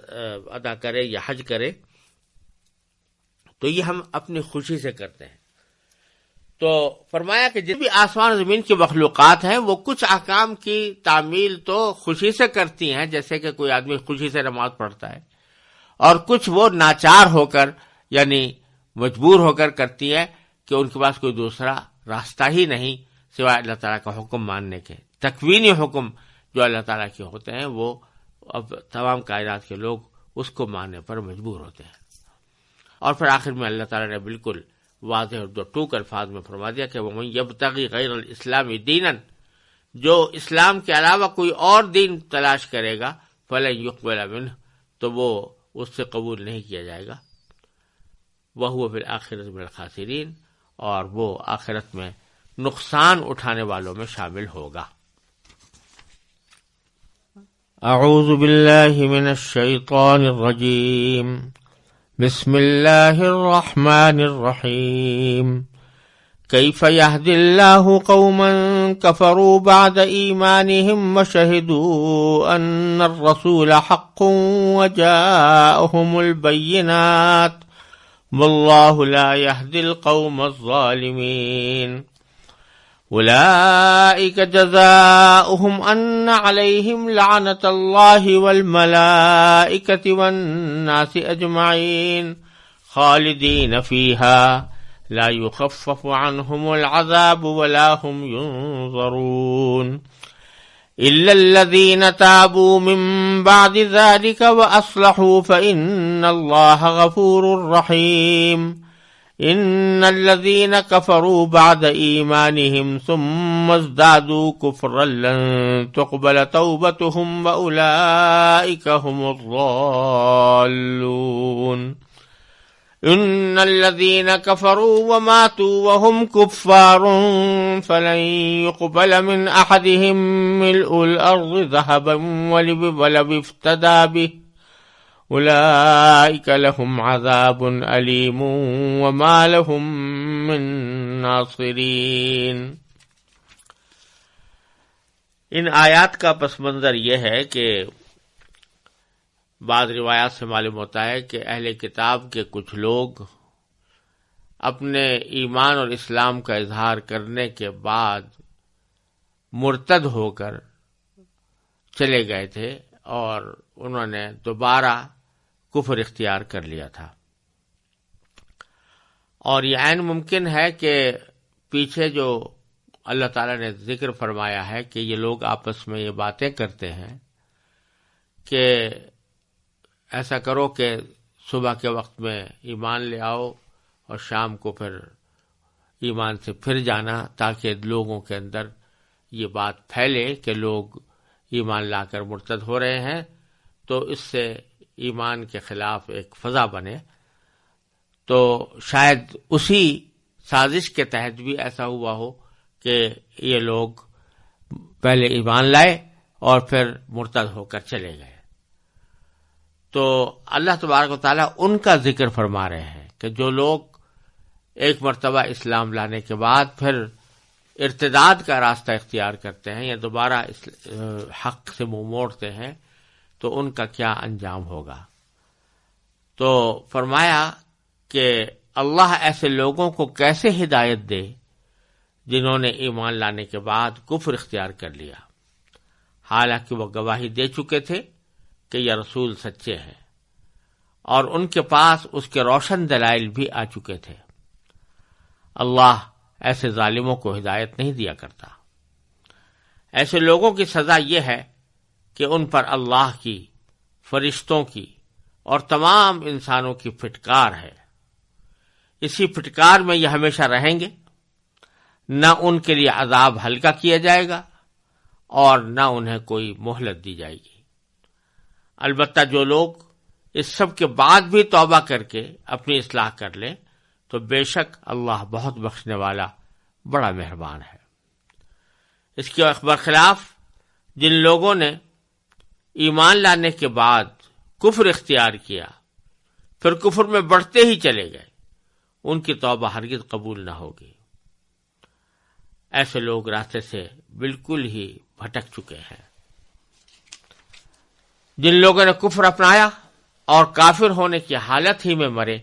ادا کریں یا حج کریں، تو یہ ہم اپنی خوشی سے کرتے ہیں۔ تو فرمایا کہ جتنی بھی آسمان و زمین کی مخلوقات ہیں وہ کچھ احکام کی تعمیل تو خوشی سے کرتی ہیں، جیسے کہ کوئی آدمی خوشی سے نماز پڑھتا ہے، اور کچھ وہ ناچار ہو کر، یعنی مجبور ہو کر کرتی ہے کہ ان کے پاس کوئی دوسرا راستہ ہی نہیں سوائے اللہ تعالیٰ کا حکم ماننے کے۔ تکوینی حکم جو اللہ تعالیٰ کے ہوتے ہیں وہ اب تمام کائنات کے لوگ اس کو ماننے پر مجبور ہوتے ہیں۔ اور پھر آخر میں اللہ تعالیٰ نے بالکل واضح اور دو ٹوک الفاظ میں فرما دیا کہ وَمَن يَبْتَغِ غَيْرَ الْإِسْلَامِ دِينًا، جو اسلام کے علاوہ کوئی اور دین تلاش کرے گا فَلَن يُقْبَلَ مِنْهُ، تو وہ اس سے قبول نہیں کیا جائے گا، وَهُوَ فِي الْآخِرَةِ مِنَ الْخَاسِرِينَ، اور وہ آخرت میں نقصان اٹھانے والوں میں شامل ہوگا۔ اعوذ باللہ من الشیطان الرجیم، بسم اللہ الرحمن الرحیم، کیف یہدی اللہ قوما کفروا بعد ایمانہم وشہدوا ان الرسول حق وجاءہم البینات واللہ لا یہدی القوم الظالمین، اولئک جزاؤہم ان علیہم لعنۃ اللہ والملائکۃ والناس اجمعین خالدین فیہا لا یخفف عنہم العذاب ولا هم ینظرون الا الذین تابوا من بعد ذلك واصلحوا فإن اللہ غفور رحیم، ان الذين كفروا بعد ایمانهم ثم ازدادوا كفرا لن تقبل توبتهم واولئك هم الضالون، ان الذين كفروا وماتوا وهم كفار فلن يقبل من احدهم ملء الارض ذهبا ولو افتدى به اولئک لهم عذاب علیم وما لهم من ناصرین۔ ان آیات کا پس منظر یہ ہے کہ بعض روایات سے معلوم ہوتا ہے کہ اہل کتاب کے کچھ لوگ اپنے ایمان اور اسلام کا اظہار کرنے کے بعد مرتد ہو کر چلے گئے تھے اور انہوں نے دوبارہ کفر اختیار کر لیا تھا۔ اور یہ عین ممکن ہے کہ پیچھے جو اللہ تعالیٰ نے ذکر فرمایا ہے کہ یہ لوگ آپس میں یہ باتیں کرتے ہیں کہ ایسا کرو کہ صبح کے وقت میں ایمان لے آؤ اور شام کو پھر ایمان سے پھر جانا، تاکہ لوگوں کے اندر یہ بات پھیلے کہ لوگ ایمان لا کر مرتد ہو رہے ہیں، تو اس سے ایمان کے خلاف ایک فضا بنے۔ تو شاید اسی سازش کے تحت بھی ایسا ہوا ہو کہ یہ لوگ پہلے ایمان لائے اور پھر مرتد ہو کر چلے گئے۔ تو اللہ تبارک و تعالیٰ ان کا ذکر فرما رہے ہیں کہ جو لوگ ایک مرتبہ اسلام لانے کے بعد پھر ارتداد کا راستہ اختیار کرتے ہیں یا دوبارہ حق سے منہ موڑتے ہیں، تو ان کا کیا انجام ہوگا۔ تو فرمایا کہ اللہ ایسے لوگوں کو کیسے ہدایت دے جنہوں نے ایمان لانے کے بعد کفر اختیار کر لیا، حالانکہ وہ گواہی دے چکے تھے کہ یہ رسول سچے ہیں اور ان کے پاس اس کے روشن دلائل بھی آ چکے تھے۔ اللہ ایسے ظالموں کو ہدایت نہیں دیا کرتا۔ ایسے لوگوں کی سزا یہ ہے کہ ان پر اللہ کی، فرشتوں کی اور تمام انسانوں کی پھٹکار ہے۔ اسی پھٹکار میں یہ ہمیشہ رہیں گے، نہ ان کے لیے عذاب ہلکا کیا جائے گا اور نہ انہیں کوئی مہلت دی جائے گی۔ البتہ جو لوگ اس سب کے بعد بھی توبہ کر کے اپنی اصلاح کر لیں تو بے شک اللہ بہت بخشنے والا، بڑا مہربان ہے۔ اس کے برخلاف جن لوگوں نے ایمان لانے کے بعد کفر اختیار کیا، پھر کفر میں بڑھتے ہی چلے گئے، ان کی توبہ ہرگز قبول نہ ہوگی۔ ایسے لوگ راستے سے بالکل ہی بھٹک چکے ہیں۔ جن لوگوں نے کفر اپنایا اور کافر ہونے کی حالت ہی میں مرے،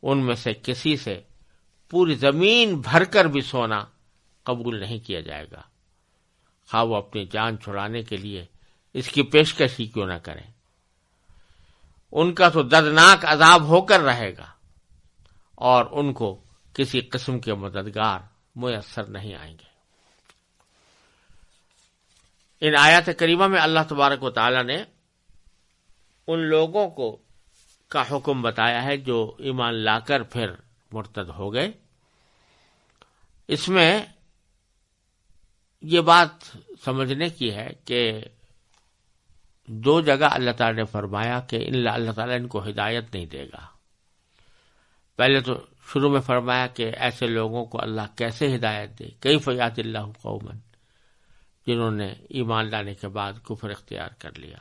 ان میں سے کسی سے پوری زمین بھر کر بھی سونا قبول نہیں کیا جائے گا، خواہ وہ اپنی جان چھڑانے کے لیے اس کی پیشکش ہی کیوں نہ کریں۔ ان کا تو دردناک عذاب ہو کر رہے گا اور ان کو کسی قسم کے مددگار میسر نہیں آئیں گے۔ ان آیات کریمہ میں اللہ تبارک و تعالی نے ان لوگوں کو کا حکم بتایا ہے جو ایمان لا کر پھر مرتد ہو گئے۔ اس میں یہ بات سمجھنے کی ہے کہ دو جگہ اللہ تعالی نے فرمایا کہ اللہ تعالیٰ ان کو ہدایت نہیں دے گا۔ پہلے تو شروع میں فرمایا کہ ایسے لوگوں کو اللہ کیسے ہدایت دے، کیف یہدی اللہ قوما، جنہوں نے ایمان لانے کے بعد کفر اختیار کر لیا۔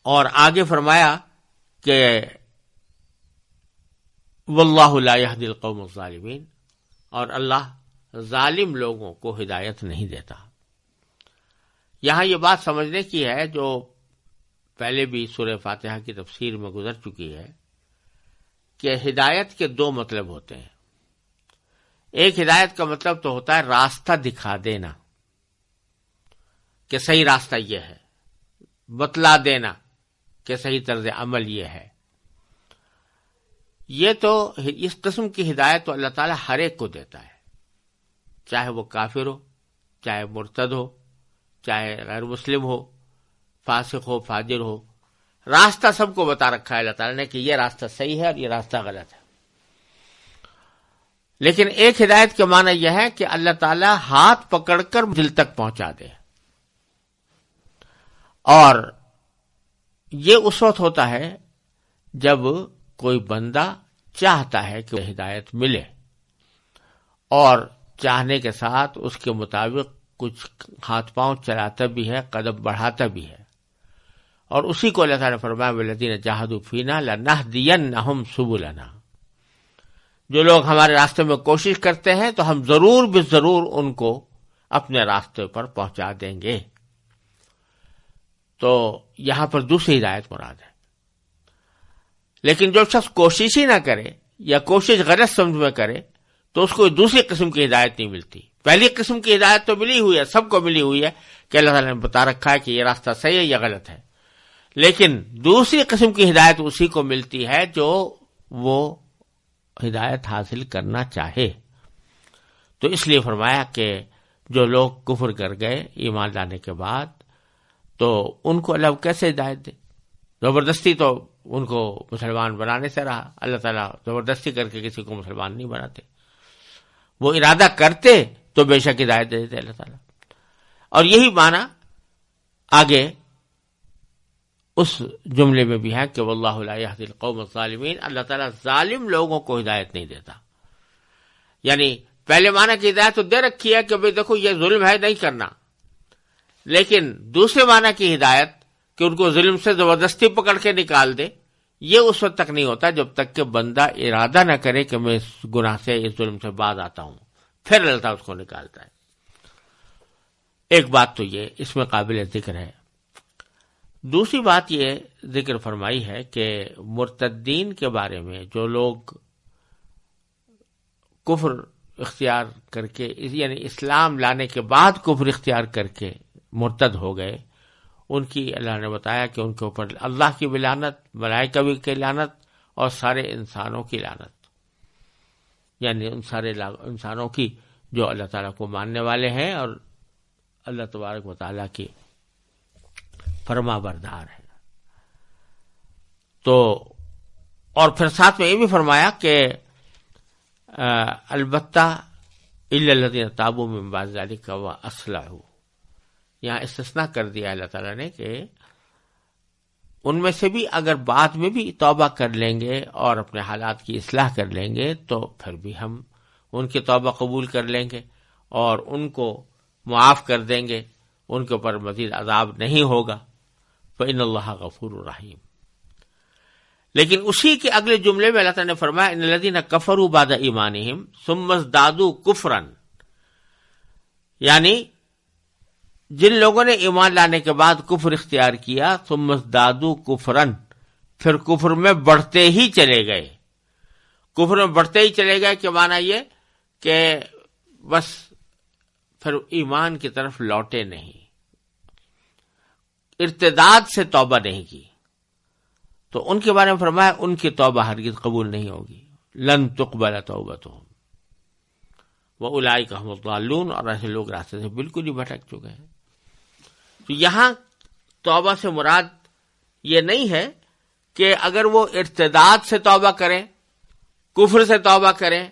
اور آگے فرمایا کہ واللہ لا یہدی القوم الظالمین، اور اللہ ظالم لوگوں کو ہدایت نہیں دیتا۔ یہاں یہ بات سمجھنے کی ہے جو پہلے بھی سورہ فاتحہ کی تفسیر میں گزر چکی ہے کہ ہدایت کے دو مطلب ہوتے ہیں۔ ایک ہدایت کا مطلب تو ہوتا ہے راستہ دکھا دینا کہ صحیح راستہ یہ ہے، بتلا دینا کہ صحیح طرز عمل یہ ہے۔ یہ تو اس قسم کی ہدایت تو اللہ تعالیٰ ہر ایک کو دیتا ہے، چاہے وہ کافر ہو، چاہے مرتد ہو، چاہے غیر مسلم ہو، فاسق ہو، فاجر ہو، راستہ سب کو بتا رکھا ہے اللہ تعالیٰ نے کہ یہ راستہ صحیح ہے اور یہ راستہ غلط ہے۔ لیکن ایک ہدایت کے معنی یہ ہے کہ اللہ تعالیٰ ہاتھ پکڑ کر دل تک پہنچا دے، اور یہ اس وقت ہوتا ہے جب کوئی بندہ چاہتا ہے کہ ہدایت ملے اور چاہنے کے ساتھ اس کے مطابق کچھ ہاتھ پاؤں چلاتا بھی ہے، قدم بڑھاتا بھی ہے، اور اسی کو اللہ تعالیٰ نے فرمایا والذین جاہدوا فینا لنہدینہم سبلنا، جو لوگ ہمارے راستے میں کوشش کرتے ہیں تو ہم ضرور بے ضرور ان کو اپنے راستے پر پہنچا دیں گے۔ تو یہاں پر دوسری ہدایت مراد ہے۔ لیکن جو شخص کوشش ہی نہ کرے یا کوشش غلط سمجھ میں کرے تو اس کو دوسری قسم کی ہدایت نہیں ملتی۔ پہلی قسم کی ہدایت تو ملی ہوئی ہے، سب کو ملی ہوئی ہے کہ اللہ تعالیٰ نے بتا رکھا ہے کہ یہ راستہ صحیح ہے یا غلط ہے، لیکن دوسری قسم کی ہدایت اسی کو ملتی ہے جو وہ ہدایت حاصل کرنا چاہے. تو اس لیے فرمایا کہ جو لوگ کفر کر گئے ایمان لانے کے بعد تو ان کو اللہ کیسے ہدایت دے؟ زبردستی تو ان کو مسلمان بنانے سے رہا. اللہ تعالیٰ زبردستی کر کے کسی کو مسلمان نہیں بناتے. وہ ارادہ کرتے تو بے شک ہدایت دے دیتے اللہ تعالیٰ. اور یہی معنی آگے اس جملے میں بھی ہے کہ واللہ لا یہدی القوم الظالمین، اللہ تعالیٰ ظالم لوگوں کو ہدایت نہیں دیتا. یعنی پہلے معنی کی ہدایت تو دے رکھی ہے کہ بھئی دیکھو یہ ظلم ہے نہیں کرنا، لیکن دوسرے معنی کی ہدایت کہ ان کو ظلم سے زبردستی پکڑ کے نکال دے، یہ اس وقت تک نہیں ہوتا جب تک کہ بندہ ارادہ نہ کرے کہ میں اس گناہ سے اس ظلم سے باز آتا ہوں، پھر اللہ تعالیٰ اس کو نکالتا ہے. ایک بات تو یہ اس میں قابل ذکر ہے. دوسری بات یہ ذکر فرمائی ہے کہ مرتدین کے بارے میں جو لوگ کفر اختیار کر کے یعنی اسلام لانے کے بعد کفر اختیار کر کے مرتد ہو گئے، ان کی اللہ نے بتایا کہ ان کے اوپر اللہ کی بھی لعنت، ملائکہ کی لعنت اور سارے انسانوں کی لعنت، یعنی ان سارے انسانوں کی جو اللہ تعالیٰ کو ماننے والے ہیں اور اللہ تبارک و تعالیٰ کی فرما بردار ہیں. تو اور پھر ساتھ میں یہ بھی فرمایا کہ البتہ الا الذین تابوا من بعد ذلک واصلحوا، یہاں استثناء کر دیا اللہ تعالیٰ نے کہ ان میں سے بھی اگر بعد میں بھی توبہ کر لیں گے اور اپنے حالات کی اصلاح کر لیں گے تو پھر بھی ہم ان کی توبہ قبول کر لیں گے اور ان کو معاف کر دیں گے، ان کے اوپر مزید عذاب نہیں ہوگا. فإن اللہ غفور رحیم. لیکن اسی کے اگلے جملے میں اللہ تعالیٰ نے فرمایا ان الذین کفروا بعد ایمانہم ثم ازدادوا کفرا، یعنی جن لوگوں نے ایمان لانے کے بعد کفر اختیار کیا ثم ازدادوا کفرا، پھر کفر میں بڑھتے ہی چلے گئے. کفر میں بڑھتے ہی چلے گئے کہ معنی یہ کہ بس پھر ایمان کی طرف لوٹے نہیں، ارتداد سے توبہ نہیں کی، تو ان کے بارے میں فرمایا ان کی توبہ ہرگز قبول نہیں ہوگی. لن تقبل توبتہم واولئک هم الضالون، اور ایسے لوگ راستے سے بالکل ہی بھٹک چکے ہیں. تو یہاں توبہ سے مراد یہ نہیں ہے کہ اگر وہ ارتداد سے توبہ کریں، کفر سے توبہ کریں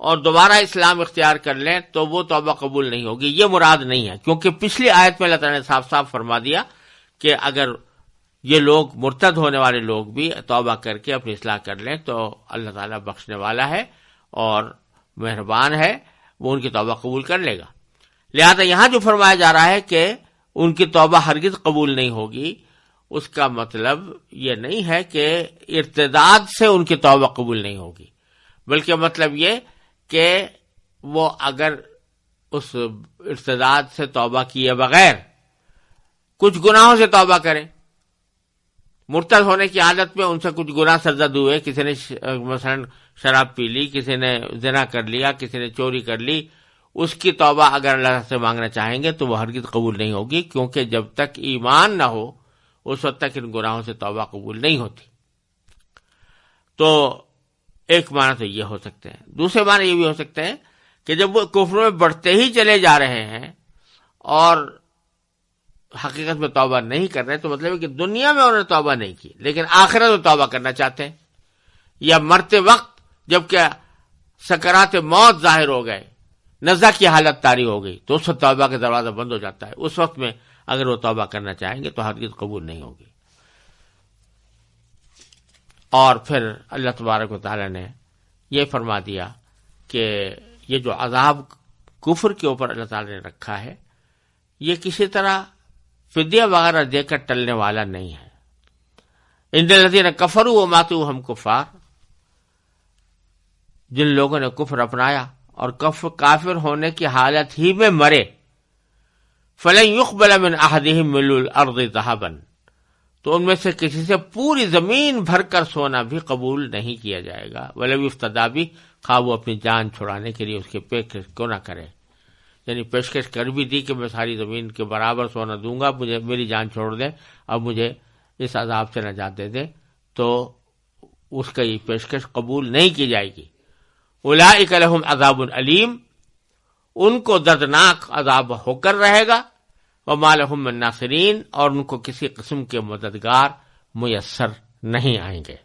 اور دوبارہ اسلام اختیار کر لیں تو وہ توبہ قبول نہیں ہوگی، یہ مراد نہیں ہے. کیونکہ پچھلی آیت میں اللہ تعالیٰ نے صاف صاف فرما دیا کہ اگر یہ لوگ مرتد ہونے والے لوگ بھی توبہ کر کے اپنی اصلاح کر لیں تو اللہ تعالیٰ بخشنے والا ہے اور مہربان ہے، وہ ان کی توبہ قبول کر لے گا. لہذا یہاں جو فرمایا جا رہا ہے کہ ان کی توبہ ہرگز قبول نہیں ہوگی، اس کا مطلب یہ نہیں ہے کہ ارتداد سے ان کی توبہ قبول نہیں ہوگی، بلکہ مطلب یہ کہ وہ اگر اس ارتداد سے توبہ کیے بغیر کچھ گناہوں سے توبہ کریں، مرتد ہونے کی حالت میں ان سے کچھ گناہ سرزد ہوئے، کسی نے مثلا شراب پی لی، کسی نے زنا کر لیا، کسی نے چوری کر لی، اس کی توبہ اگر اللہ سے مانگنا چاہیں گے تو وہ ہرگز قبول نہیں ہوگی، کیونکہ جب تک ایمان نہ ہو اس وقت تک ان گناہوں سے توبہ قبول نہیں ہوتی. تو ایک معنی تو یہ ہو سکتے ہیں. دوسرے معنی یہ بھی ہو سکتے ہیں کہ جب وہ کفر میں بڑھتے ہی چلے جا رہے ہیں اور حقیقت میں توبہ نہیں کر رہے تو مطلب ہے کہ دنیا میں انہوں نے توبہ نہیں کی لیکن آخرت میں توبہ کرنا چاہتے ہیں، یا مرتے وقت جبکہ سکرات موت ظاہر ہو گئے، نزع کی حالت طاری ہو گئی تو اس وقت توبہ کا دروازہ بند ہو جاتا ہے. اس وقت میں اگر وہ توبہ کرنا چاہیں گے تو ہرگز قبول نہیں ہوگی. اور پھر اللہ تبارک و تعالی نے یہ فرما دیا کہ یہ جو عذاب کفر کے اوپر اللہ تعالی نے رکھا ہے یہ کسی طرح فدیہ وغیرہ دے کر ٹلنے والا نہیں ہے. ان الذین کفروا وماتوا ہم کفار، جن لوگوں نے کفر اپنایا اور کافر ہونے کی حالت ہی میں مرے، فلن يقبل من احدهم ملء الارض ذهبا، تو ان میں سے کسی سے پوری زمین بھر کر سونا بھی قبول نہیں کیا جائے گا. ولو افتدی بھی، خواہ وہ اپنی جان چھڑانے کے لیے اس کی پیشکش کیوں نہ کرے، یعنی پیشکش کر بھی دی کہ میں ساری زمین کے برابر سونا دوں گا، مجھے میری جان چھوڑ دے، اب مجھے اس عذاب سے نجات دے دے، تو اس کا یہ پیشکش قبول نہیں کی جائے گی. اولئک لہم عذاب علیم، ان کو دردناک عذاب ہو کر رہے گا، وما لہم من ناصرین، اور ان کو کسی قسم کے مددگار میسر نہیں آئیں گے۔